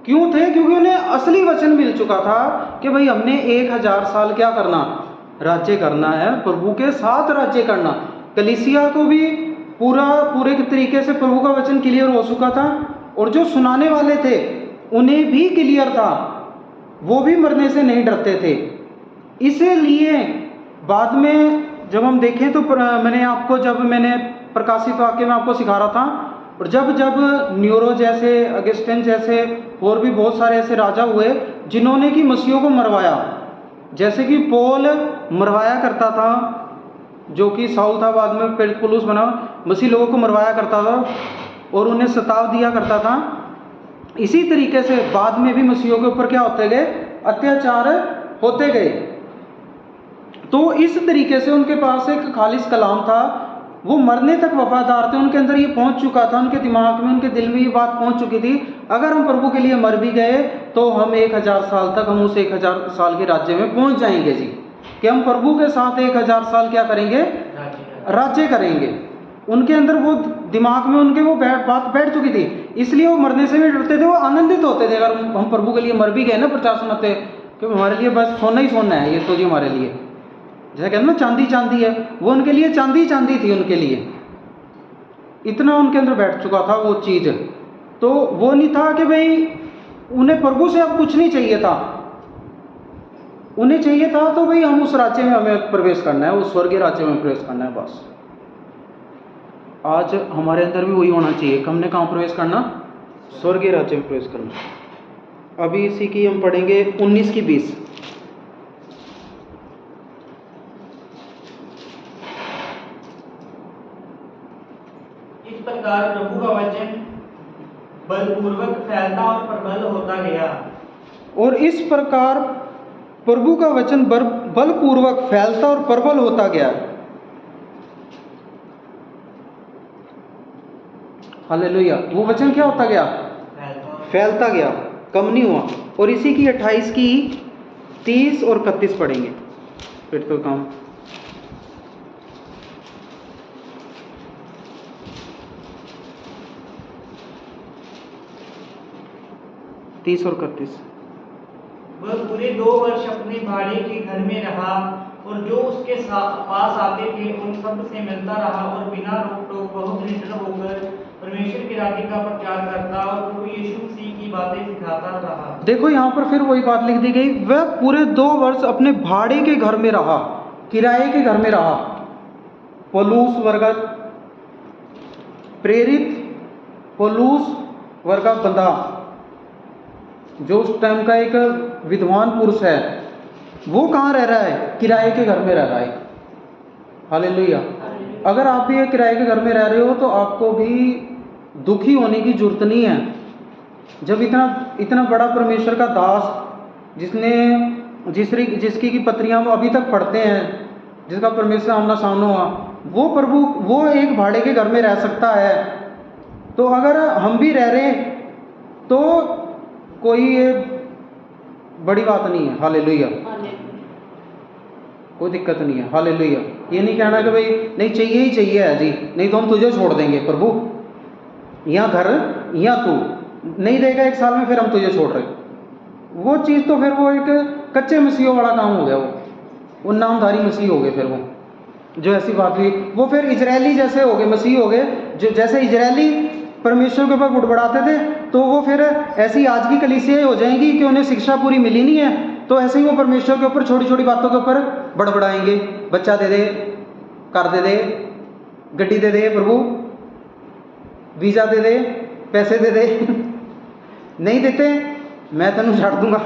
Speaker 1: क्यों थे? क्योंकि उन्हें असली वचन मिल चुका था कि भाई हमने 1000 साल क्या करना? राज्य करना है, प्रभु के साथ राज्य करना। कलीसिया को भी पूरे के तरीके से प्रभु का वचन क्लियर हो चुका था, और जो सुनाने वाले थे उन्हें भी क्लियर था, वो भी मरने से नहीं डरते थे। इसीलिए बाद में जब हम देखें तो मैंने प्रकाशित वाक्य में आपको सिखा रहा था, और जब न्यूरो जैसे, अगस्टिन जैसे और भी बहुत सारे ऐसे राजा हुए जिन्होंने कि मसीहों को मरवाया, जैसे कि पौल मरवाया करता था, जो कि साउल था, बाद में पेलपुलुस बना, मसीह लोगों को मरवाया करता था और उन्हें सताव दिया करता था। इसी तरीके से बाद में भी मसीहों के ऊपर क्या होते गए? अत्याचार होते गए। तो इस तरीके से उनके पास एक खालिस कलाम था, वो मरने तक वफादार थे। उनके अंदर ये पहुंच चुका था, उनके दिमाग में, उनके दिल में ये बात पहुंच चुकी थी, अगर हम प्रभु के लिए मर भी गए तो हम 1000 साल तक, हम उस 1000 साल के राज्य में पहुंच जाएंगे जी, कि हम प्रभु के साथ 1000 साल क्या करेंगे? राज्य करेंगे। उनके अंदर वो दिमाग में उनके वो बात बैठ चुकी थी, इसलिए वो मरने से भी डरते थे, वो आनंदित होते थे अगर हम प्रभु के लिए मर भी गए ना, प्रचार सुनाते, कि हमारे लिए बस सोना ही सोना है ये तो जी, हमारे लिए जैसे कहते ना चांदी चांदी है, वो उनके लिए चांदी चांदी थी, उनके लिए इतना उनके अंदर बैठ चुका था वो चीज़। तो वो नहीं था कि भाई उन्हें प्रभु से अब कुछ नहीं चाहिए था, उन्हें चाहिए था तो भाई हम उस राज्य में हमें प्रवेश करना है, उस स्वर्गीय राज्य में प्रवेश करना है बस। आज हमारे अंदर भी वही होना चाहिए कि हमने कहाँ प्रवेश करना? स्वर्गीय राज्य में प्रवेश करना। अभी इसी की हम पढ़ेंगे 19 की 20।
Speaker 2: इस प्रकार प्रभु का वचन बलपूर्वक फैलता और प्रबल होता गया।
Speaker 1: और इस प्रकार प्रभु का वचन बलपूर्वक फैलता और प्रबल होता गया। हालेलुया। वो वचन क्या होता गया? फैलता गया, कम नहीं हुआ। और इसी की 28 की 30 और 31 पढ़ेंगे, फिर तो काम। तीस और 31।
Speaker 2: वह पूरे 2 वर्ष अपने भाड़े के घर में रहा और जो उसके पास आते थे उन सब से मिलता रहा और बिना रोक टोक बहुत निडर होकर परमेश्वर के राज्य का प्रचार करता और प्रभु यीशु मसीह की बातें सिखाता रहा। देखो यहाँ पर फिर वही बात लिख दी गई, वह पूरे 2 वर्ष अपने भाड़े के घर में रहा, किराए के घर में रहा। पौलुस वर्गत प्रेरित, पौलुस वर्गत बंदा, जो उस टाइम का एक विद्वान पुरुष है, वो कहाँ रह रहा है? किराए के घर में रह रहा है। हालेलुया। अगर आप भी एक किराए के घर में रह रहे हो तो आपको भी दुखी होने की जरूरत नहीं है। जब इतना बड़ा परमेश्वर का दास, जिसकी की पत्रियां हम अभी तक पढ़ते हैं, जिसका परमेश्वर आमना सामना हुआ, वो प्रभु वो एक भाड़े के घर में रह सकता है। तो अगर हम भी रह रहे तो कोई ये बड़ी बात नहीं है। हालेलुया। कोई दिक्कत नहीं है। हालेलुया। ये नहीं कहना कि भाई नहीं चाहिए ही चाहिए है जी, नहीं तो हम तुझे छोड़ देंगे प्रभु, यहाँ घर यहाँ तू नहीं देगा 1 साल में, फिर हम तुझे छोड़ रहे। वो चीज़ तो फिर वो एक कच्चे मसीहों वाला काम हो गया, वो नामधारी मसीह हो गए। फिर वो जो ऐसी बात हुई, वो फिर इजरायली जैसे हो गए, मसीह हो गए, जो जैसे इजरायली परमेश्वर के ऊपर बुड़बड़ाते थे, तो वो फिर ऐसी आज की कलीसियाँ हो जाएंगी कि उन्हें शिक्षा पूरी मिली नहीं है, तो ऐसे ही वो परमेश्वर के ऊपर छोटी छोटी बातों के ऊपर बड़बड़ाएंगे। बच्चा दे दे, कार दे दे, गड्डी दे दे प्रभु, वीज़ा दे दे, पैसे दे दे नहीं देते मैं तेनों छाड़ दूंगा,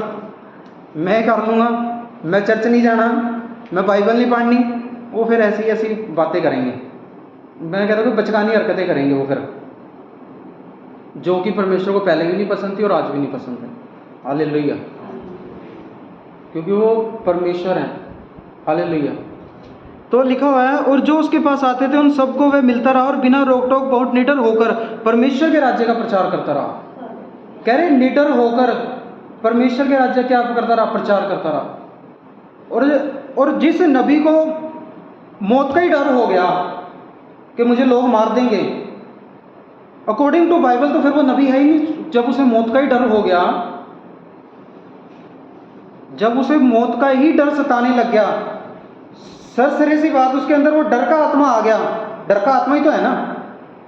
Speaker 2: मैं कर लूँगा, मैं चर्च नहीं जाना, मैं बाइबल नहीं पढ़नी। वो फिर ऐसी ऐसी बातें करेंगे। मैं कहता हूँ कि बचकानी हरकतें करेंगे वो फिर, जो कि परमेश्वर को पहले भी नहीं पसंद थी और आज भी नहीं पसंद है। हालेलुया। क्योंकि वो परमेश्वर हैं। हालेलुया। तो लिखा हुआ है, और जो उसके पास आते थे उन सबको वह मिलता रहा और बिना रोक टोक बहुत निडर होकर परमेश्वर के राज्य का प्रचार करता रहा। कह रहे निडर होकर परमेश्वर के राज्य क्या करता रहा? प्रचार करता रहा। और जिस नबी को मौत का ही डर हो गया कि मुझे लोग मार देंगे, अकॉर्डिंग टू बाइबल तो फिर वो नबी है ही नहीं। जब उसे मौत का ही डर हो गया, जब उसे मौत का ही डर सताने लग गया, सरसरे सी बात, उसके अंदर वो डर का आत्मा आ गया। डर का आत्मा ही तो है ना,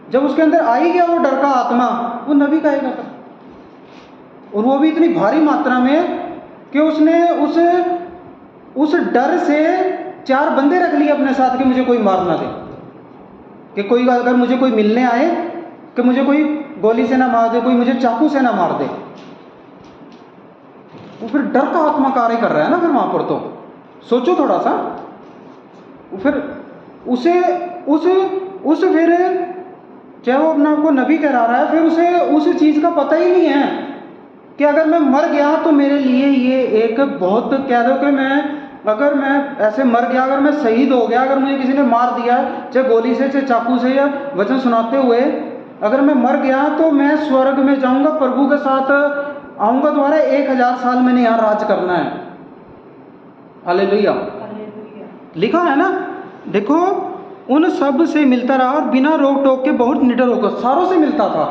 Speaker 2: जब उसके अंदर आ ही गया वो डर का आत्मा, वो नबी कहेगा फिर। और वो भी इतनी भारी मात्रा में कि उसने उस डर से 4 बंदे रख लिए अपने साथ कि मुझे कोई मार ना दे, कि कोई अगर मुझे कोई मिलने आए कि मुझे कोई गोली से ना मार दे, कोई मुझे चाकू से ना मार दे। वो फिर डर का आत्मा कार्य कर रहा है ना फिर वहां पर। तो सोचो थोड़ा सा, वो फिर
Speaker 1: उसे उस फिर चाहे वो अपने आप को नबी करा रहा है, फिर उसे उस चीज़ का पता ही नहीं है कि अगर मैं मर गया तो मेरे लिए ये एक बहुत, कह दो कि अगर मैं ऐसे मर गया, अगर मैं शहीद हो गया, अगर मुझे किसी ने मार दिया, चाहे गोली से, चाहे चाकू से, या वचन सुनाते हुए, अगर मैं मर गया तो मैं स्वर्ग में जाऊंगा, प्रभु के साथ आऊंगा दोबारा, 1000 साल मैंने यहाँ राज करना है। हालेलुया। लिखा है ना, देखो उन सब से मिलता रहा और बिना रोक टोक के बहुत निडर होकर, सारों से मिलता था,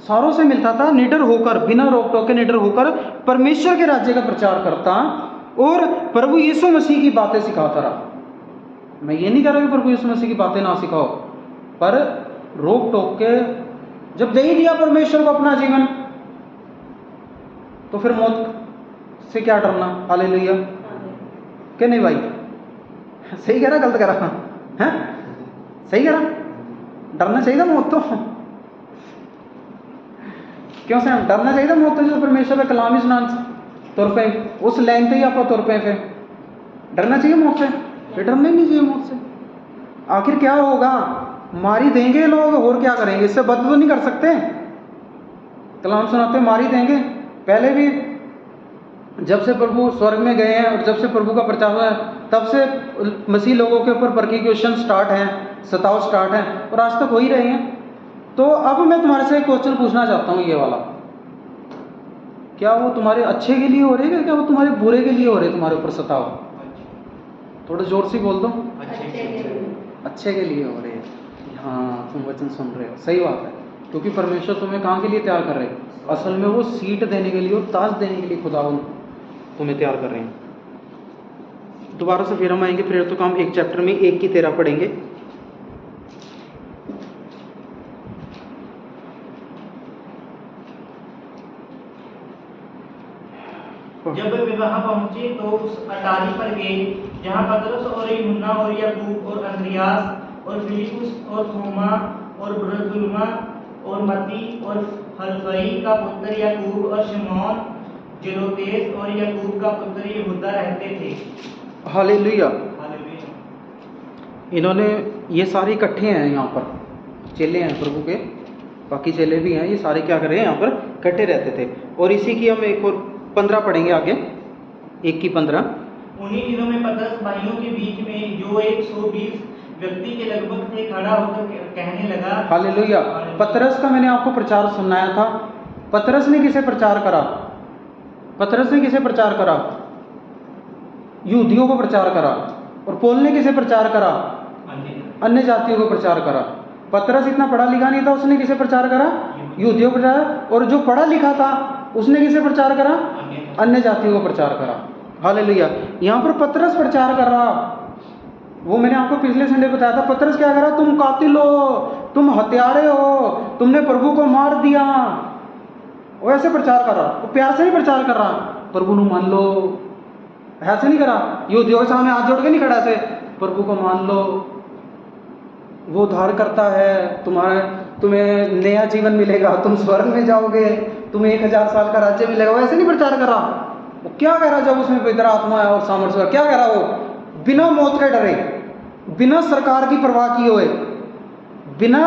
Speaker 1: सारों से मिलता था, निडर होकर, बिना रोक टोक के निडर होकर परमेश्वर के राज्य का प्रचार करता और प्रभु यीशु मसीह की बातें सिखाता रहा। मैं ये नहीं कह रहा कि प्रभु यीशु मसीह की बातें ना सिखाओ, पर रोक टोक के जब दे ही दिया परमेश्वर को अपना जीवन, तो फिर मौत से क्या डरना। हालेलुया। कि नहीं भाई? सही कह रहा, गलत कह रहा है? सही कह रहा, डरना चाहिए था मौत तो। क्यों से डरना चाहिए था मौत तो, जो परमेश्वर का कलाम ही सुनान तौर पे उस लाइन पे ही आप तौर पे फिर डरना चाहिए मौत से? फिर डरना ही नहीं चाहिए मौत से। आखिर क्या होगा? मारी देंगे लोग, और क्या करेंगे? इससे बद तो नहीं कर सकते। कलाम सुनाते मारी देंगे। पहले भी जब से प्रभु स्वर्ग में गए हैं और जब से प्रभु का प्रचार हुआ है, तब से मसीह लोगों के ऊपर परसिक्यूशन स्टार्ट है, सताव स्टार्ट है, और आज तक हो ही रहे हैं। तो अब मैं तुम्हारे से एक क्वेश्चन पूछना चाहता हूँ, ये वाला, क्या वो तुम्हारे अच्छे के लिए हो रहे हैं, क्या वो तुम्हारे बुरे के लिए हो रहे हैं? तुम्हारे ऊपर सताव, थोड़ा जोर से बोल दो। अच्छे के लिए हो रहे हैं। हाँ, तुम वचन सुन रहे हो, सही बात है, क्योंकि परमेश्वर तुम्हें कहाँ के लिए तैयार कर रहे हैं? असल में वो सीट देने के लिए और ताज देने के लिए खुदावन तुम्हें तैयार कर रहे हैं। दोबारा से फिर हम आएंगे, फिर तो काम 1 चैप्टर में 1 की 13 पढ़ेंगे।
Speaker 2: जब वे वहां पहुंचे तो उस अटारी पर गए जहां पतरस और यूहन्ना और याकूब और अंद्रियास और फिलिपुस और थोमा और बरतुल्मा और मती और हलफई का पुत्र याकूब और शमौन जेलोतेस और याकूब का पुत्र यहूदा रहते थे।
Speaker 1: हालेलुया।
Speaker 2: हालेलुया।
Speaker 1: इन्होंने, ये सारे इकट्ठे हैं यहाँ पर, चेले हैं प्रभु के, बाकी चेले भी हैं, ये सारे क्या कर रहे हैं? यहाँ पर इकट्ठे रहते थे। और इसी की हम एक और 15 पढ़ेंगे आगे, 1 की 15।
Speaker 2: उन्हीं दिनों में पतरस भाइयों के बीच में जो 120 व्यक्ति के लगभग थे खड़ा होकर कहने लगा।
Speaker 1: हालेलुया। पतरस का मैंने आपको प्रचार सुनाया था। पतरस ने किसे प्रचार करा? पतरस ने किसे प्रचार करा? यहूदियों को प्रचार करा। और पौल ने किसे प्रचार करा? अन्य जातियों को प्रचार करा। पतरस इतना पढ़ा लिखा नहीं था, उसने किसे प्रचार करा? यहूदियों को प्रचार। और जो पढ़ा लिखा था उसने किसे प्रचार करा? अन्य जातियों को प्रचार करा। हालेलुया। यहाँ पर पतरस प्रचार कर रहा, वो मैंने आपको पिछले संडे बताया था। पतरस क्या कर रहा? तुम कातिल हो, तुम हत्यारे हो, तुमने प्रभु को मार दिया, वो ऐसे प्रचार कर रहा। वो प्यार से नहीं प्रचार कर रहा, प्रभु को मान लो, ऐसे नहीं करा। यहूदियों के सामने हाथ जोड़ के नहीं खड़ा ऐसे, प्रभु को मान लो, वो उद्धार करता है, तुम्हें नया जीवन मिलेगा, तुम स्वर्ग में जाओगे, तुम्हें 1000 साल का राज्य मिलेगा। वो ऐसे नहीं प्रचार कर रहा। वो क्या कह रहा? जब उसमें पवित्र आत्मा है और सामर्थ्य, क्या कह रहा? वो बिना मौत के डरे, बिना सरकार की परवाह किए हुए, बिना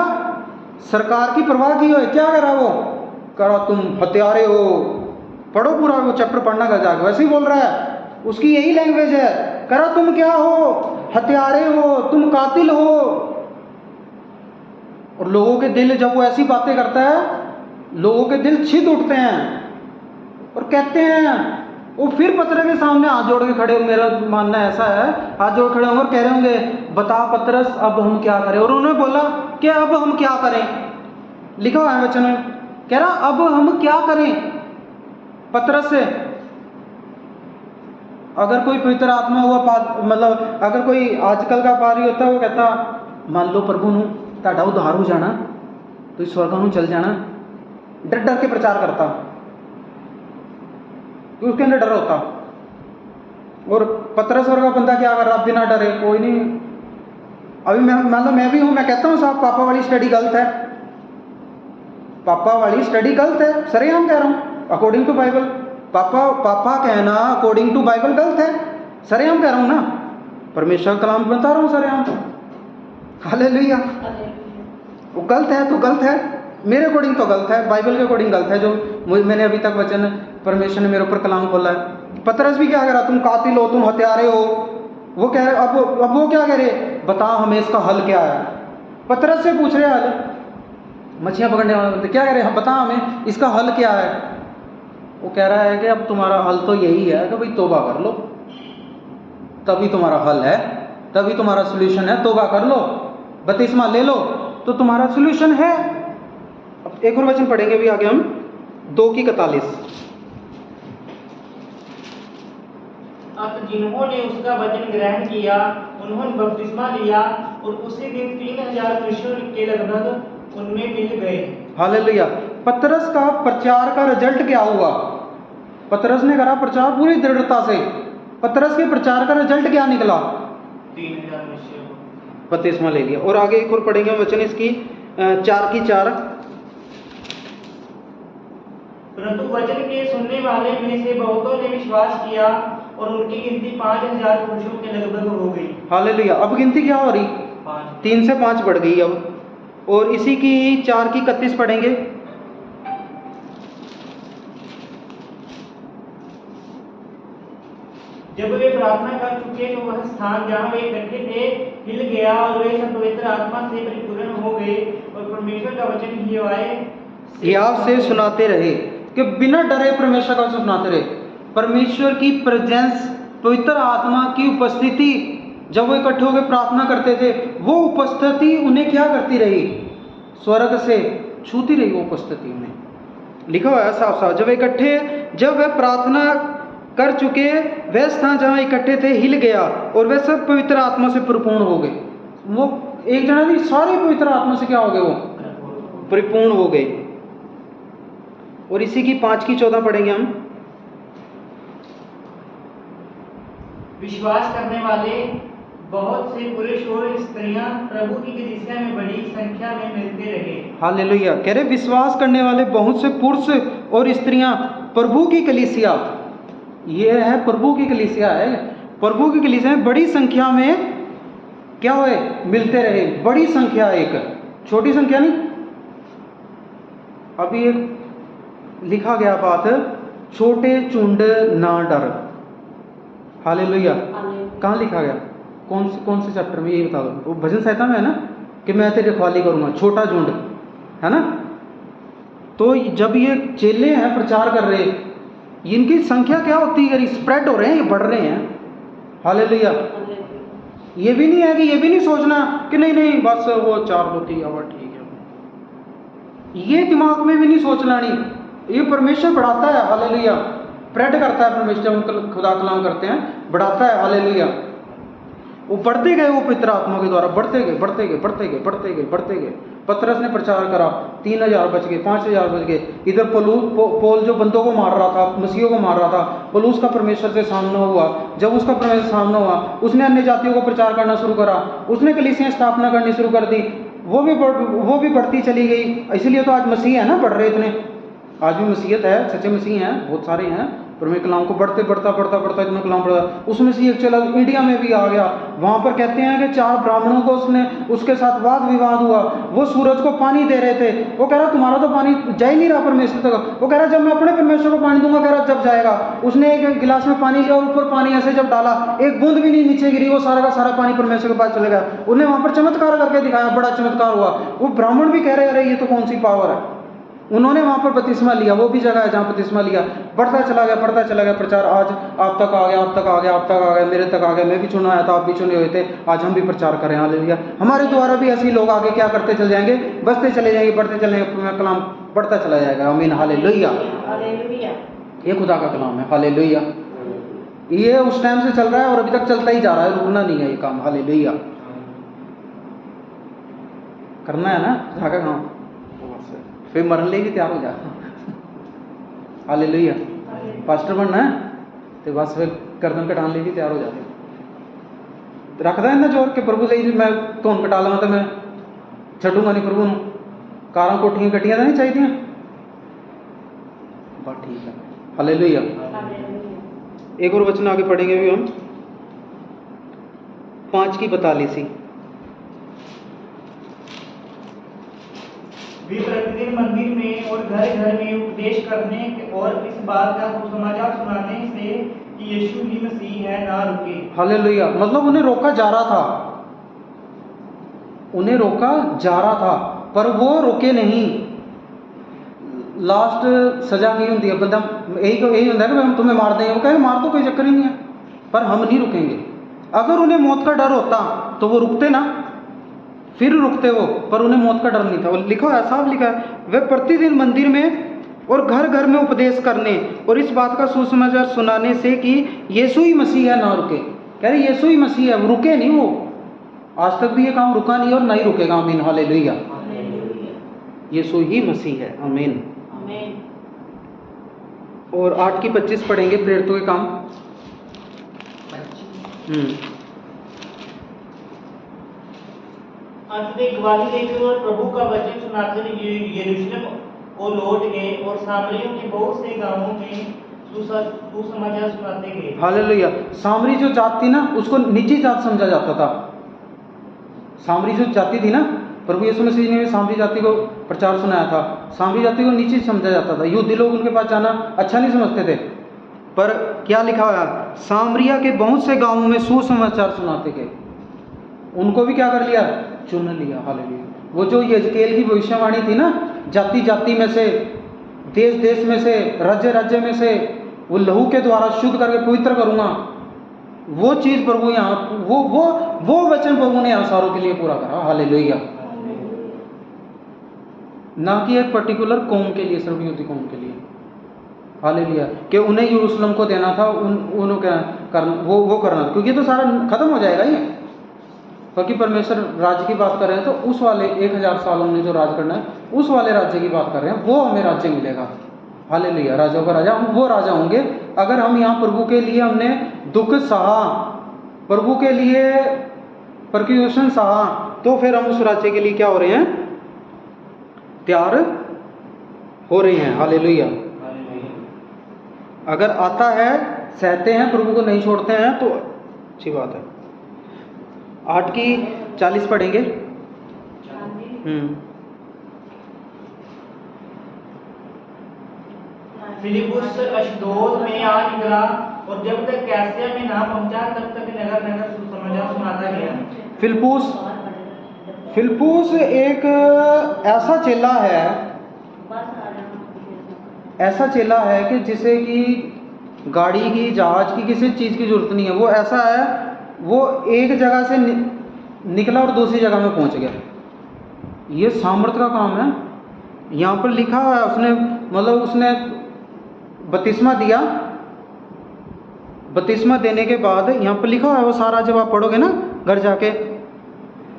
Speaker 1: सरकार की परवाह किए हुए क्या कह रहा? वो कह रहा तुम हत्यारे हो। पढ़ो पूरा वो चैप्टर, पढ़ना का जाके, वैसे ही बोल रहा है, उसकी यही लैंग्वेज है। कह रहा तुम क्या हो? हत्यारे हो, तुम कातिल हो। और लोगों के दिल, जब वो ऐसी बातें करता है, लोगों के दिल छिद उठते हैं और कहते हैं, वो फिर पतरस के सामने हाथ जोड़ के खड़े, मेरा मानना ऐसा है, हाथ जोड़ खड़े होंगे और कह रहे होंगे, बता पतरस अब हम क्या करें? और उन्होंने बोला कि अब हम क्या करें? लिखा हुआ है वचन में, कह रहा अब हम क्या करें? पतरस से अगर कोई पवित्र आत्मा हुआ, मतलब अगर कोई आजकल का पारी होता, वो कहता मान लो प्रभु नू ਤੁਹਾਡਾ उद्धार हो जाना, तो स्वर्ग में चल जाना, डर डर के प्रचार करता, तो उसके अंदर डर होता। और पतरस वर्गा बंदा क्या कर रहा? बिना डरे, कोई नहीं, अभी मैं भी हूं, मैं कहता हूं साहब पापा वाली स्टडी गलत है, पापा वाली स्टडी गलत है, सरेआम कह रहा हूं, अकॉर्डिंग टू बाइबल। पापा कहना अकॉर्डिंग टू बाइबल गलत है, सरेआम कह रहा हूं ना। परमेश्वर का कलाम बता रहा हूँ सर यहाँ। हालेलुया। वो गलत है तो गलत है, मेरे अकॉर्डिंग तो गलत है, बाइबल के अकॉर्डिंग गलत है जो मैंने अभी तक वचन परमेश्वर ने मेरे ऊपर कलाम खोला है। पतरस भी क्या कह रहा, तुम कातिल हो, तुम हत्यारे हो। वो कह रहे, अब वो क्या कह रहे, बता हमें इसका हल क्या है। पतरस से पूछ रहे हल, मछलियाँ पकड़ने वाले बंदे क्या कह रहे हैं, बता हमें इसका हल क्या है। वो कह रहा है कि अब तुम्हारा हल तो यही है कि भाई तौबा कर लो, तभी तुम्हारा हल है, तभी तुम्हारा सोल्यूशन है। तौबा कर लो, बपतिस्मा ले लो, तो तुम्हारा सोल्यूशन है। अब एक और वचन पढ़ेंगे भी आगे हम, 2:41।
Speaker 2: अब जिन्होंने उसका वचन ग्रहण किया उन्होंने बपतिस्मा लिया और उसी दिन 3000 मनुष्यों के लगभग उनमें मिल गए।
Speaker 1: हालेलुया। पतरस का प्रचार का रिजल्ट क्या हुआ? पतरस ने करा प्रचार पूरी दृढ़ता से, पतरस के प्रचार का रिजल्ट क्या निकला?
Speaker 2: 3000 मनुष्यों को
Speaker 1: बपतिस्मा ले लिया। और आगे एक और पढ़ेंगे वचन इसकी 4:4।
Speaker 2: परंतु वचन के सुनने वाले में से बहुतों ने विश्वास किया और उनकी गिनती 5000 पुरुषों के लगभग हो गई।
Speaker 1: हालेलुया। अब गिनती क्या हो रही? 3 से 5 बढ़ गई अब। और इसी की 4:31 पढ़ेंगे।
Speaker 2: जब वे प्रार्थना कर चुके तो वह स्थान जहाँ वे इकट्ठे थे हिल गया और वे सब पवित्र आत्मा से परिपूर्ण हो गए और परमेश्वर का वचन
Speaker 1: हियाव से सुनाते रहे, कि बिना डरे परमेश्वर का वचन सुनाते रहे। परमेश्वर की प्रेजेंस, पवित्र आत्मा की उपस्थिति, जब वो इकट्ठे होकर प्रार्थना करते थे, वो उपस्थिति उन्हें क्या करती रही? स्वर्ग से छूती रही वो उपस्थिति उन्हें। लिखा हुआ है साफ साफ, जब वे प्रार्थना कर चुके वह स्थान जहाँ इकट्ठे थे हिल गया और वे सब पवित्र आत्मा से परिपूर्ण हो गए। वो एक जना नहीं, सारे पवित्र आत्मा से क्या हो गए? वो परिपूर्ण हो गए। और इसी की 5:14 पढ़ेंगे हम।
Speaker 2: विश्वास करने वाले बहुत से पुरुष और स्त्रियां प्रभु की कलीसिया में बड़ी संख्या में मिलते रहे।
Speaker 1: हालेलुया। कह रहे विश्वास करने वाले बहुत से पुरुष और स्त्रियां प्रभु की कलीसिया, ये है प्रभु की कलीसिया है, प्रभु की कलीसिया में बड़ी संख्या में क्या हुए? मिलते रहे। बड़ी संख्या, एक छोटी संख्या नहीं। अभी एक लिखा गया बात, छोटे झुंड ना डर। हालेलुया। कहाँ लिखा गया? कौन से चैप्टर में? ये बता दो। वो भजन संहिता में है ना, कि मैं तेरी रखवाली करूंगा, छोटा झुंड है ना। तो जब ये चेले हैं प्रचार कर रहे, इनकी संख्या क्या होती है? स्प्रेड हो रहे हैं, ये बढ़ रहे हैं। हालेलुया। ये भी नहीं है कि ये भी नहीं सोचना कि नहीं बस वो 4 होती है, ठीक है। ये दिमाग में भी नहीं सोचना, नहीं। ये परमेश्वर बढ़ाता है। हालेलुया। स्प्रेड करता है परमेश्वर, हम खुदा कलाम करते हैं, बढ़ाता है। हालेलुया। वो बढ़ते गए, वो पवित्र आत्मा के द्वारा बढ़ते गए। पतरस ने प्रचार करा, 3000 बच गए, 5000 बच गए। इधर पौल जो बंदों को मार रहा था, मसीहों को मार रहा था, पौलुस का परमेश्वर से सामना हुआ। जब उसका परमेश्वर सामना हुआ, उसने अन्य जातियों को प्रचार करना शुरू करा, उसने कलीसियां स्थापना करनी शुरू कर दी। वो भी बढ़ती चली गई। इसलिए तो आज मसीह है ना, बढ़ रहे इतने। आज भी मसीहत है, सच्चे मसीह हैं, बहुत सारे हैं। परमेश्वर कलाम को बढ़ता इतना कलाम बढ़ा, उसमें से एक चला इंडिया में भी आ गया। वहां पर कहते हैं कि 4 ब्राह्मणों को उसके साथ वाद विवाद हुआ। वो सूरज को पानी दे रहे थे, वो कह रहा तुम्हारा तो पानी जा ही नहीं रहा परमेश्वर तक। वो कह रहा जब मैं अपने परमेश्वर को पानी दूंगा, कह रहा जब जाएगा। उसने एक गिलास में पानी लिया और ऊपर पानी ऐसे जब डाला, एक बूंद भी नहीं नीचे गिरी, वो सारा का सारा पानी परमेश्वर के पास चले गया। उन्हें वहां पर चमत्कार करके दिखाया, बड़ा चमत्कार हुआ। वो ब्राह्मण भी कह रहे अरे ये तो कौन सी पावर है। उन्होंने वहां पर बपतिस्मा लिया, वो भी जगह है जहां बपतिस्मा लिया। बढ़ता चला गया प्रचार। आज आप तक आ गया, मेरे तक आ गया। मैं भी चुना आया था, आप भी चुने हुए थे, आज हम भी प्रचार करें। हालेलुया। हमारे द्वारा भी ऐसे लोग आगे क्या करते चले जाएंगे, बसते चले जाएंगे, बढ़ते चले जाएंगे, कलाम बढ़ता चला जाएगा। आमीन। हालेलुया। ये खुदा का कलाम है। हालेलुया। ये उस टाइम से चल रहा है और अभी तक चलता ही जा रहा है, रुकना नहीं है ये काम। हालेलुया। करना है ना खुदा का काम, फिर मरने लिए भी तैयार हो जा। हालेलुया। पास्टर बनना है तो बस फिर गर्दन कटाने लिए भी तैयार हो जाते। रखता है ना जोर के प्रभु से मैं धुन कटा लवा तो मैं छड्डूंगा नहीं प्रभु ਨੂੰ। कारां कोठियां कट्टियां तो नहीं चाहिए, बस ठीक है। हालेलुया। एक और वचन आगे पढ़ेंगे भी हम, 5 की 42।
Speaker 2: वे प्रतिदिन मंदिर में और घर घर में उपदेश करने और इस बात का सुसमाचार सुनाने से कि यीशु ही मसीह है ना रुके।
Speaker 1: हालेलुया। मतलब उन्हें रोका जा रहा था, उन्हें रोका जा रहा था, पर वो रुके नहीं। लास्ट सजा की होती है, बंदा यही होता है कि हम तुम्हें मार देंगे, वो कहे मार दो, कोई चक्कर ही नहीं है, पर हम नहीं रुकेंगे। अगर उन्हें मौत का डर होता तो वो रुकते ना, फिर रुकते वो, पर उन्हें मौत का डर नहीं था। वो लिखा है, साफ लिखा है, वे प्रतिदिन मंदिर में और घर घर में उपदेश करने और इस बात का सुसमाचार सुनाने से कि यीशु ही मसीह है, ना रुके। कह रहे यीशु ही मसीह है, रुके नहीं वो। आज तक भी ये काम रुका नहीं और नहीं रुकेगा। आमीन, हालेलुया। यीशु ही मसीह है। आमीन। और 8 की 25 पढ़ेंगे, प्रेरितों के काम।
Speaker 2: अंत में गवाही देकर और प्रभु का वचन सुनाकर यरूशलेम को लौट गए और सामरियों के बहुत से गांवों में सुसमाचार सुनाते गए।
Speaker 1: हालेलुया। सामरी जो जात थी ना, उसको नीची जात समझा जाता था। सामरी जो जाति थी ना, प्रभु यीशु मसीह ने सामरी जाति को प्रचार सुनाया था। सामरी जाति को नीची समझा जाता था, यहूदी लोग उनके पास जाना अच्छा नहीं समझते थे। पर क्या लिखा हुआ है, सामरिया के बहुत से गांवों में सुसमाचार सुनाते गए। उनको भी क्या कर लिया, चुन लिया। हालेलुया। वो जो यजकेल की भविष्यवाणी थी ना, जाति जाति में से, देश देश में से, राज्य राज्य में से, वो लहू के द्वारा शुद्ध करके पवित्र करूंगा, वो चीज प्रभु यहाँ वो वचन प्रभु ने यहाँ सारों के लिए पूरा करा। हालेलुया। ना कि एक पर्टिकुलर कौम के लिए, सिर्फ यहूदी कौम के लिए। हालेलुया। कि उन्हें यरूशलेम को देना था, उन्होंने क्या करना, वो करना, क्योंकि तो सारा खत्म हो जाएगा ये। क्योंकि परमेश्वर राज्य की बात कर रहे हैं, तो उस वाले 1000 सालों में जो राज करना है, उस वाले राज्य की बात कर रहे हैं, वो हमें राज्य मिलेगा। हालेलुया। राजाओं का राजा, हम वो राजा होंगे अगर हम यहाँ प्रभु के लिए हमने दुख सहा, प्रभु के लिए परक्यूशन सहा, तो फिर हम उस राज्य के लिए क्या हो रहे हैं, तैयार हो रहे हैं। हालेलुया। अगर आता है, सहते हैं, प्रभु को नहीं छोड़ते हैं, तो अच्छी बात है। 8 की 40 पढ़ेंगे।
Speaker 2: फिलिपुस अशदोद में आ निकला और जब तक कैसरिया में ना पहुंचा तब तक नगर नगर सुसमाचार सुनाता गया।
Speaker 1: फिलिपुस एक ऐसा चेला है कि जिसे कि गाड़ी की, जहाज की, किसी चीज़ की जरूरत नहीं है। वो ऐसा है, वो एक जगह से निकला और दूसरी जगह में पहुंच गया। ये सामर्थ का काम है। यहाँ पर लिखा है, उसने बपतिस्मा दिया। बपतिस्मा देने के बाद यहाँ पर लिखा है, वो सारा जब आप पढ़ोगे ना घर जाके,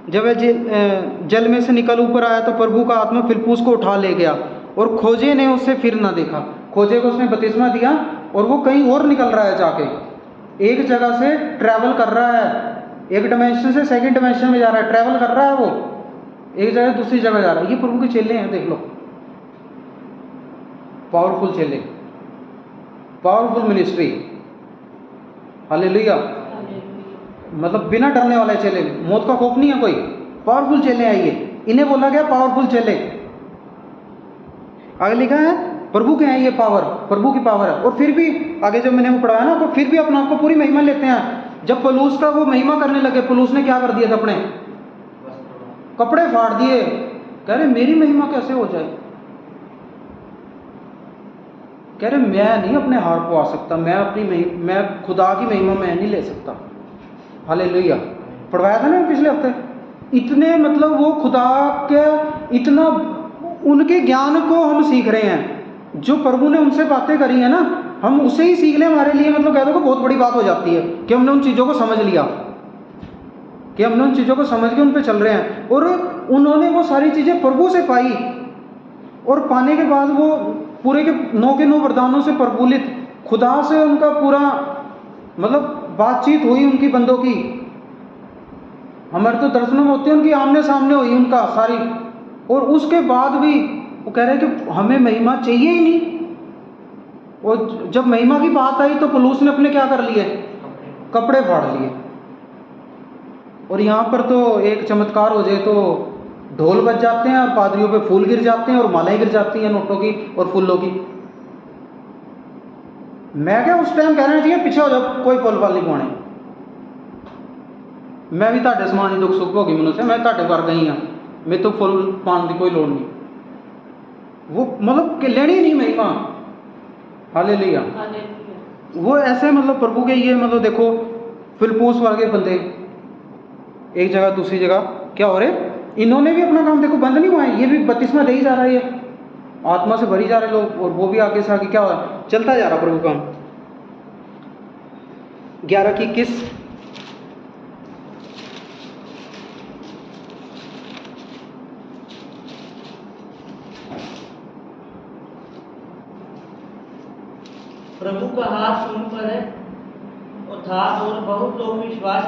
Speaker 1: जब वह जल में से निकल ऊपर आया तो प्रभु का आत्मा फिलिपुस को उठा ले गया और खोजे ने उसे फिर ना देखा। खोजे को उसने बपतिस्मा दिया और वो कहीं और निकल रहा है, जाके एक जगह से ट्रैवल कर रहा है, एक डिमेंशन से सेकंड डिमेंशन में जा रहा है, ट्रैवल कर रहा है, वो एक जगह दूसरी जगह जा रहा है। ये प्रभु के चेले हैं, देख लो, पावरफुल चेले, पावरफुल मिनिस्ट्री। हालेलुया। मतलब बिना डरने वाले चेले, मौत का खौफ नहीं है कोई, पावरफुल चेले हैं ये। इन्हें बोला गया पावरफुल चेले। आगे लिखा है प्रभु के हैं ये पावर, प्रभु की पावर है। और फिर भी आगे जब मैंने वो पढ़ाया ना, तो फिर भी अपने आप को पूरी महिमा लेते हैं। जब पौलुस का वो महिमा करने लगे, पौलुस ने क्या कर दिया था, अपने कपड़े फाड़ दिए। कह रहे मेरी महिमा कैसे हो जाए, कह रहे मैं नहीं अपने हार को आ सकता, मैं खुदा की महिमा मैं नहीं ले सकता। हालेलुया। पढ़वाया था ना पिछले हफ्ते। इतने मतलब वो खुदा के, इतना उनके ज्ञान को हम सीख रहे हैं। जो प्रभु ने उनसे बातें करी है ना, हम उसे ही सीख लें, हमारे लिए मतलब कह दो बहुत बड़ी बात हो जाती है कि हमने उन चीज़ों को समझ लिया, कि हमने उन चीज़ों को समझ के उन पे चल रहे हैं। और उन्होंने वो सारी चीज़ें प्रभु से पाई, और पाने के बाद वो पूरे के 9 वरदानों से प्रफुल्लित, खुदा से उनका पूरा मतलब बातचीत हुई उनकी बंदों की। हमारे तो दर्शनों में होती है उनकी, आमने सामने हुई उनका सारी। और उसके बाद भी वो कह रहे हैं कि हमें महिमा चाहिए ही नहीं। और जब महिमा की बात आई तो पौलुस ने अपने क्या कर लिए, कपड़े फाड़ लिए। और यहाँ पर तो एक चमत्कार हो जाए तो ढोल बज जाते हैं और पादरियों पे फूल गिर जाते हैं और मालाएं गिर जाती हैं नोटों की और फूलों की। मैं क्या उस टाइम कहना चाहिए पीछे हो जाओ, कोई फुल फाल नहीं पाने, मैं भी ताड़े समान ही दुख सुख भोगी मनुष्य, मैं ताड़े वर्गा ही हाँ, मैं तो फुल पाने की कोई लोड़ नहीं। वो मतलब कि लेनी नहीं महिमा, हालेलुया। वो ऐसे मतलब प्रभु के ये मतलब देखो फिलिप्पुस वर्गे बंदे एक जगह दूसरी जगह क्या हो रहे, इन्होंने भी अपना काम देखो बंद नहीं हुआ है, ये भी बपतिस्मा दे ही जा रहा है, ये आत्मा से भरी जा रहे लोग, और वो भी आगे से आगे क्या हो रहा है, चलता जा रहा प्रभु काम। 11 की 21
Speaker 2: प्रभु का हाथ उन पर था और बहुत लोग विश्वास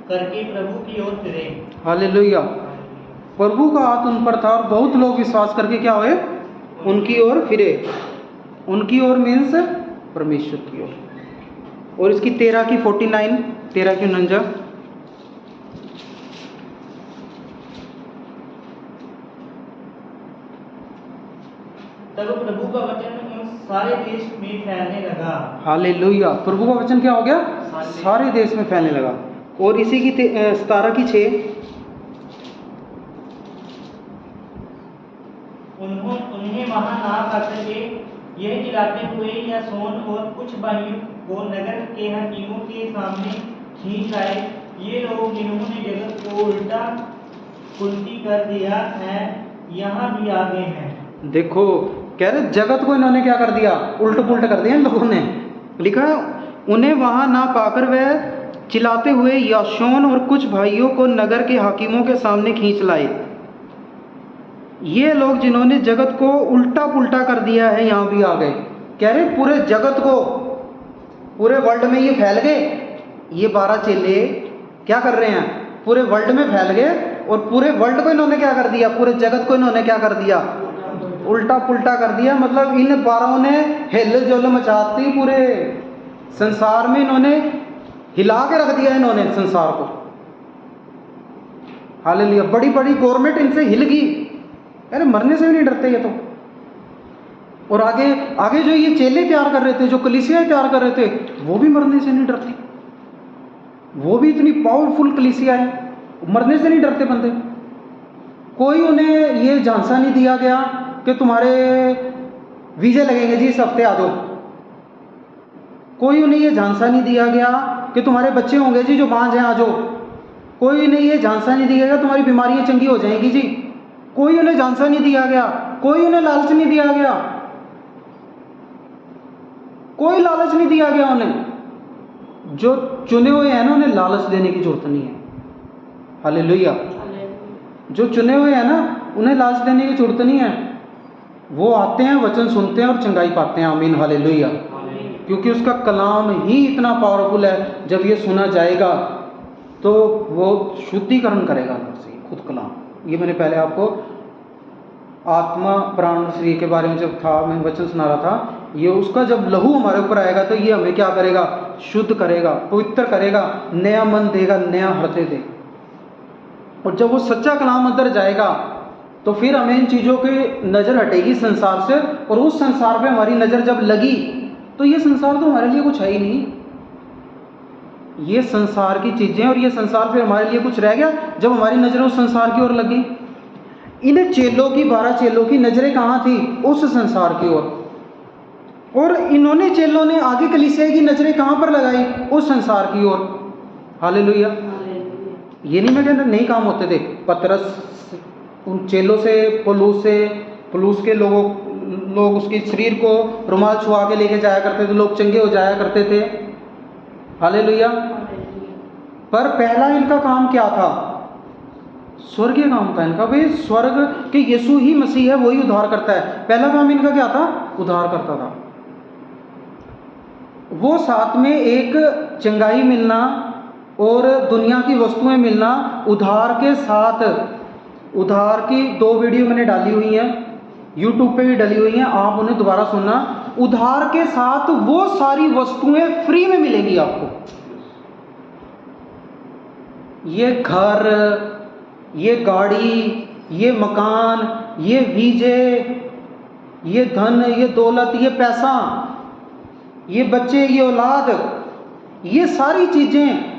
Speaker 2: करके प्रभु की ओर फिरे।
Speaker 1: हालेलुया। प्रभु का हाथ उन पर था और बहुत लोग विश्वास करके क्या हुए, उनकी ओर फिरे। उनकी ओर मीन्स परमेश्वर की ओर। और इसकी 13 की 49, 13 की 49
Speaker 2: तब प्रभु का वचन उन सारे देश में फैलने लगा।
Speaker 1: हालेलुया। प्रभु का वचन क्या हो गया, सारे देश में फैलने लगा। और इसी की 17 की 6
Speaker 2: उन्हें वहां ना आकर के यह चिल्लाते हुए यासोन और कुछ भाइयों को नगर के हकीमों के सामने खींच लाए, ये लोग जिन्होंने जगत को उल्टा पुल्टी कर दिया है यहाँ भी आ गए हैं।
Speaker 1: देखो कह रहे जगत को इन्होंने क्या कर दिया, उल्ट पुल्ट कर दिया इन लोगों ने। लिखा है उन्हें वहां ना पाकर वह चिल्लाते हुए यासोन और कुछ भाइयों को नगर के हाकिमों के सामने खींच लाए, ये लोग जिन्होंने जगत को उल्टा पुल्टा कर दिया है यहाँ भी आ गए। कह रहे पूरे जगत को, पूरे वर्ल्ड में ये फैल गए। ये 12 चेले क्या कर रहे हैं, पूरे वर्ल्ड में फैल गए और पूरे वर्ल्ड को इन्होंने क्या कर दिया, पूरे जगत को इन्होंने क्या कर दिया, उल्टा पुल्टा कर दिया। मतलब इन 12 ने हिल जुल मचाती, पूरे संसार में इन्होंने हिला के रख दिया इन्होंने संसार को। हालेलुया। बड़ी बड़ी गवर्नमेंट इनसे हिल गई, अरे मरने से भी नहीं डरते ये तो। और आगे आगे जो ये चेले तैयार कर रहे थे, जो कलीसियाएं तैयार कर रहे थे, वो भी मरने से नहीं डरती। वो भी इतनी पावरफुल कलीसिया है, मरने से नहीं डरते बंदे। कोई उन्हें ये झांसा नहीं दिया गया कि तुम्हारे वीजे लगेंगे जी इस हफ्ते आ जाओ। कोई उन्हें ये झांसा नहीं दिया गया कि तुम्हारे बच्चे होंगे जी जो बांझ हैं आ जाओ। कोई उन्हें ये झांसा नहीं दिया गया तुम्हारी बीमारियां चंगी हो जाएंगी जी। कोई उन्हें झांसा नहीं दिया गया, कोई उन्हें लालच नहीं दिया गया, कोई लालच नहीं दिया गया उन्हें। जो चुने हुए हैं ना उन्हें लालच देने की जरूरत नहीं है। हालेलुया। जो चुने हुए हैं ना उन्हें लालच देने की जरूरत नहीं है। वो आते हैं, वचन सुनते हैं और चंगाई पाते हैं। आमीन हालेलुया। क्योंकि उसका कलाम ही इतना पावरफुल है, जब ये सुना जाएगा तो वो शुद्धिकरण करेगा अंदर से खुद कलाम। ये मैंने पहले आपको आत्मा प्राण और शरीर के बारे में जब था, मैं वचन सुना रहा था, ये उसका जब लहू हमारे ऊपर आएगा तो ये हमें क्या करेगा, शुद्ध करेगा, पवित्र करेगा, नया मन देगा, नया हृदय देगा। और जब वो सच्चा कलाम अंदर जाएगा तो फिर हमें इन चीज़ों की नज़र हटेगी संसार से, और उस संसार पे हमारी नज़र जब लगी तो ये संसार तो हमारे लिए कुछ है ही नहीं। ये संसार की चीज़ें और ये संसार फिर हमारे लिए कुछ रह गया जब हमारी नज़रें उस संसार की ओर लगी। इन चेलों की 12 चेलों की नज़रें कहाँ थी, उस संसार की ओर। और इन्होंने चेलों ने आगे कलीसिया की नज़रें कहाँ पर लगाई, उस संसार की ओर। हालेलुया। ये नहीं मैं कहता नहीं काम होते थे। पतरस उन चेलों से, पौलुस के लोग उसके शरीर को रुमाल छुआ के लेके जाया करते थे, लोग चंगे हो जाया करते थे। हालेलुया। पर पहला इनका काम क्या था, स्वर्गीय काम था इनका। भाई स्वर्ग के यीशु ही मसीह है, वही उद्धार करता है। पहला काम इनका क्या था, उद्धार करता था। वो साथ में एक चंगाई मिलना और दुनिया की वस्तुएं मिलना, उद्धार के साथ। उद्धार की 2 वीडियो मैंने डाली हुई हैं, यूट्यूब पे भी डली हुई हैं, आप उन्हें दोबारा सुनना। उद्धार के साथ वो सारी वस्तुएं फ्री में मिलेंगी आपको। ये घर, ये गाड़ी, ये मकान, ये वीजे, ये धन, ये दौलत, ये पैसा, ये बच्चे, ये औलाद, ये सारी चीज़ें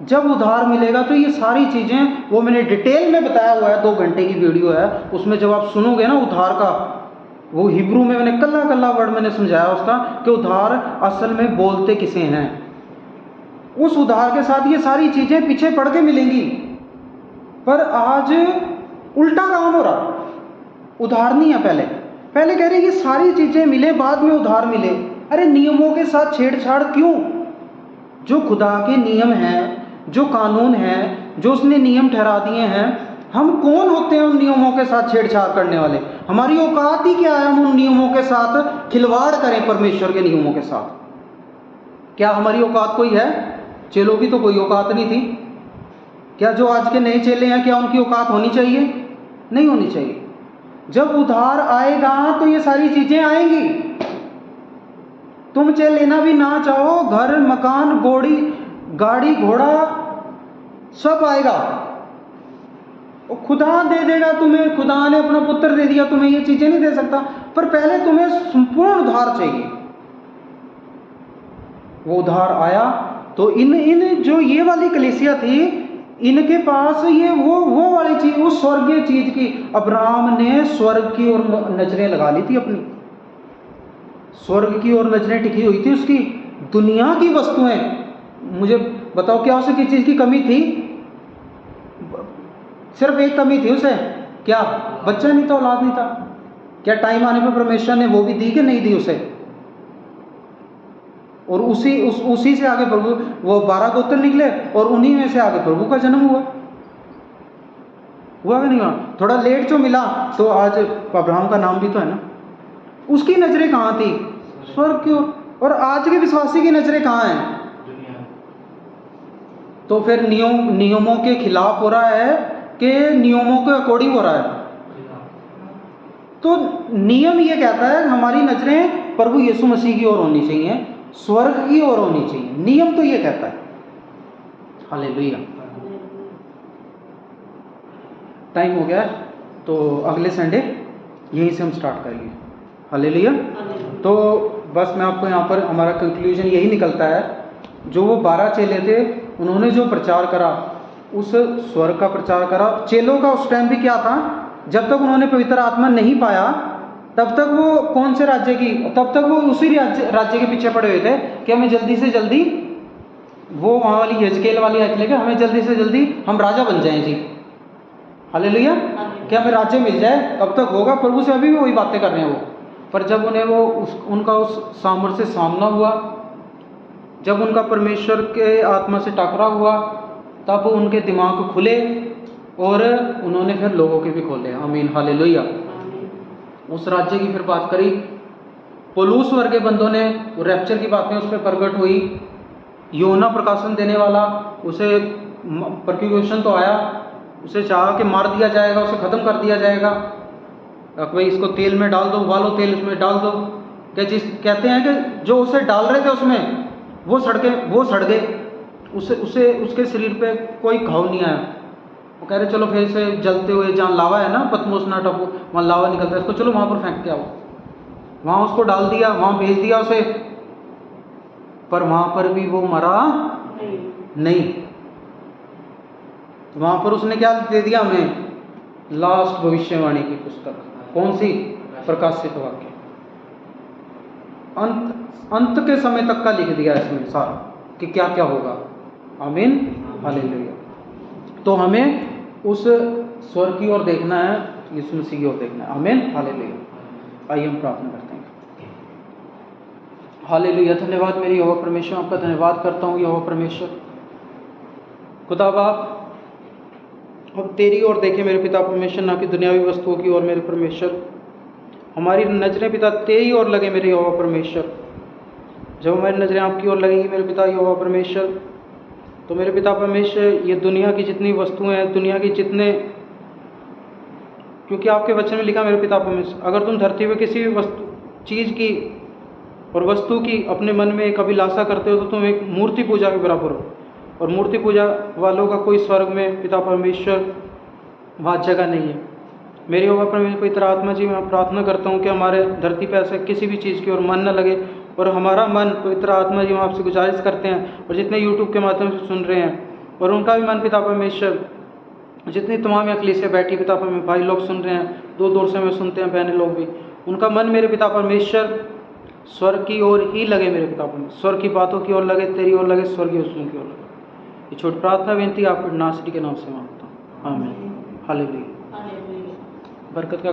Speaker 1: जब उधार मिलेगा तो ये सारी चीज़ें, वो मैंने डिटेल में बताया हुआ है, 2 घंटे की वीडियो है, उसमें जब आप सुनोगे ना उधार का, वो हिब्रू में मैंने कल्ला कल्ला वर्ड मैंने समझाया उसका कि उधार असल में बोलते किसे हैं। उस उधार के साथ ये सारी चीज़ें पीछे पड़ के मिलेंगी। पर आज उल्टा काम हो रहा, उधार नहीं है, पहले कह रहे ये सारी चीज़ें मिले, बाद में उधार मिले। अरे नियमों के साथ छेड़छाड़ क्यों? जो खुदा के नियम हैं, जो कानून हैं, जो उसने नियम ठहरा दिए हैं, हम कौन होते हैं उन नियमों के साथ छेड़छाड़ करने वाले? हमारी औकात ही क्या है हम उन नियमों के साथ खिलवाड़ करें परमेश्वर के नियमों के साथ? क्या हमारी औकात कोई है? चेलों की तो कोई औकात नहीं थी। क्या जो आज के नए चेले हैं, क्या उनकी औकात होनी चाहिए? नहीं होनी चाहिए। जब उधार आएगा तो ये सारी चीजें आएंगी, तुम चाहे लेना भी ना चाहो, घर, मकान, गाड़ी, घोड़ा सब आएगा। और खुदा दे देगा तुम्हें, खुदा ने अपना पुत्र दे दिया तुम्हें, ये चीजें नहीं दे सकता, पर पहले तुम्हें संपूर्ण उधार चाहिए। वो उधार आया तो इन जो ये वाली कलीसिया थी, इनके पास ये वो वाली चीज, उस स्वर्गीय चीज की, अब्राहम ने स्वर्ग की ओर नजरें लगा ली थी अपनी, स्वर्ग की ओर नजरें टिकी हुई थी उसकी। दुनिया की वस्तुएं, मुझे बताओ क्या उसे किस चीज की कमी थी? सिर्फ एक कमी थी उसे, क्या? बच्चा नहीं था, औलाद नहीं था। क्या टाइम आने पर परमेश्वर ने वो भी दी कि नहीं दी उसे? और उसी से आगे प्रभु, वो 12 गोत्र निकले और उन्हीं में से आगे प्रभु का जन्म हुआ कि नहीं हुआ? थोड़ा लेट जो मिला तो आज अब्राहम का नाम भी तो है ना। उसकी नजरें कहाँ थी? स्वर्ग की ओर। और आज के विश्वासी की नजरें कहाँ हैं? तो फिर नियमों के खिलाफ हो रहा है कि नियमों के अकॉर्डिंग हो रहा है? तो नियम ये कहता है हमारी नजरें प्रभु यीशु मसीह की ओर होनी चाहिए, स्वर्ग की ओर होनी चाहिए। नियम तो ये कहता है। हालेलुया। टाइम हो गया, तो अगले संडे यहीं से हम स्टार्ट करेंगे। हालेलुया। तो बस मैं आपको यहाँ पर हमारा कंक्लूजन यही निकलता है, जो वो 12 चेले थे, उन्होंने जो प्रचार करा, उस स्वर्ग का प्रचार करा। चेलों का उस टाइम भी क्या था? जब तक उन्होंने पवित्र आत्मा नहीं पाया, तब तक वो कौन से राज्य की, तब तक वो उसी राज्य के पीछे पड़े हुए थे कि हमें जल्दी से जल्दी, वो वहाँ वाली यजकेल वाली आयत लेके, हमें जल्दी से जल्दी हम राजा बन जाएं जी। हालेलुया। कि हमें राज्य मिल जाए, कब तक होगा? प्रभु से अभी भी वही बातें कर रहे हैं वो। पर जब उन्हें उनका उस सामर्थ्य से सामना हुआ, जब उनका परमेश्वर के आत्मा से टकराव हुआ, तब उनके दिमाग खुले और उन्होंने फिर लोगों के भी खोले। आमीन। हालेलुया। उस राज्य की फिर बात करी। पौलुस वर्ग के बंदों ने रैप्चर की बातें उस पर प्रकट हुई। योना प्रकाशन देने वाला, उसे परक्यूशन तो आया, उसे चाहा कि मार दिया जाएगा, उसे ख़त्म कर दिया जाएगा। भाई इसको तेल में डाल दो, उबालो तेल, उसमें डाल दो। क्या चीज़ कहते हैं कि जो उसे डाल रहे थे उसमें, वो सड़ गए, उसके शरीर पे कोई घाव नहीं आया। वो कह रहे चलो फिर से जलते हुए, जहाँ लावा है ना, पतमोस ना टापू, वहाँ लावा निकलता है, इसको चलो वहाँ पर फेंक के आओ। वहाँ उसको डाल दिया, वहाँ भेज दिया उसे, पर वहाँ पर भी वो मरा नहीं। वहाँ पर उसने क्या दे दिया हमें? लास्ट भविष्यवाणी की पुस्तक। कौन सी? प्रकाशित वाक्य। अंत के समय तक का लिख दिया इसमें सारा कि क्या क्या होगा। आमीन। हालेलुया। तो हमें उस स्वर्ग की ओर देखना है, यीशु मसीह की ओर देखना है। आमीन। हालेलुया। आइए हम प्रार्थना करते हैं। हालेलुया। धन्यवाद मेरी यहोवा परमेश्वर, आपका धन्यवाद करता हूँ यहोवा परमेश्वर। खुदा बाप, अब तेरी ओर देखें मेरे पिता परमेश्वर, ना कि दुनियावी वस्तुओं की ओर मेरे परमेश्वर। हमारी नजरें पिता तेरी ओर लगे मेरे यहोवा परमेश्वर। जब हमारी नजरें आपकी ओर लगेंगी मेरे पिता यहोवा परमेश्वर, तो मेरे पिता परमेश्वर ये दुनिया की जितनी वस्तुएं हैं, दुनिया की जितने, क्योंकि आपके वचन में लिखा मेरे पिता परमेश्वर, अगर तुम धरती में किसी भी चीज़ की और वस्तु की अपने मन में एक अभिलाषा करते हो तो तुम एक मूर्ति पूजा के बराबर हो। और मूर्ति पूजा वालों का कोई स्वर्ग में पिता परमेश्वर वहाँ जगह नहीं है। मेरी होगा परमेश्वर पवित्र आत्मा जी, मैं प्रार्थना करता हूँ कि हमारे धरती पर ऐसे किसी भी चीज़ की ओर मन न लगे, और हमारा मन पवित्र आत्मा जी हम आपसे गुजारिश करते हैं, और जितने यूट्यूब के माध्यम से सुन रहे हैं और उनका भी मन पिता परमेश्वर, जितनी तमाम अकलीसियाँ बैठी पिता परमेश्वर, भाई लोग सुन रहे हैं, दूर दूर से हमें सुनते हैं, बहनें लोग भी, उनका मन मेरे पिता परमेश्वर स्वर्ग की ओर ही लगे, मेरे पिता परमेश्वर स्वर्ग की बातों की ओर लगे, तेरी ओर लगे, स्वर्गीय वस्तुओं की ओर लगे। ये छोटी प्रार्थना विनती आपको नासरी के नाम से मांगता हूँ, आमीन, हालेलुया। बरकत का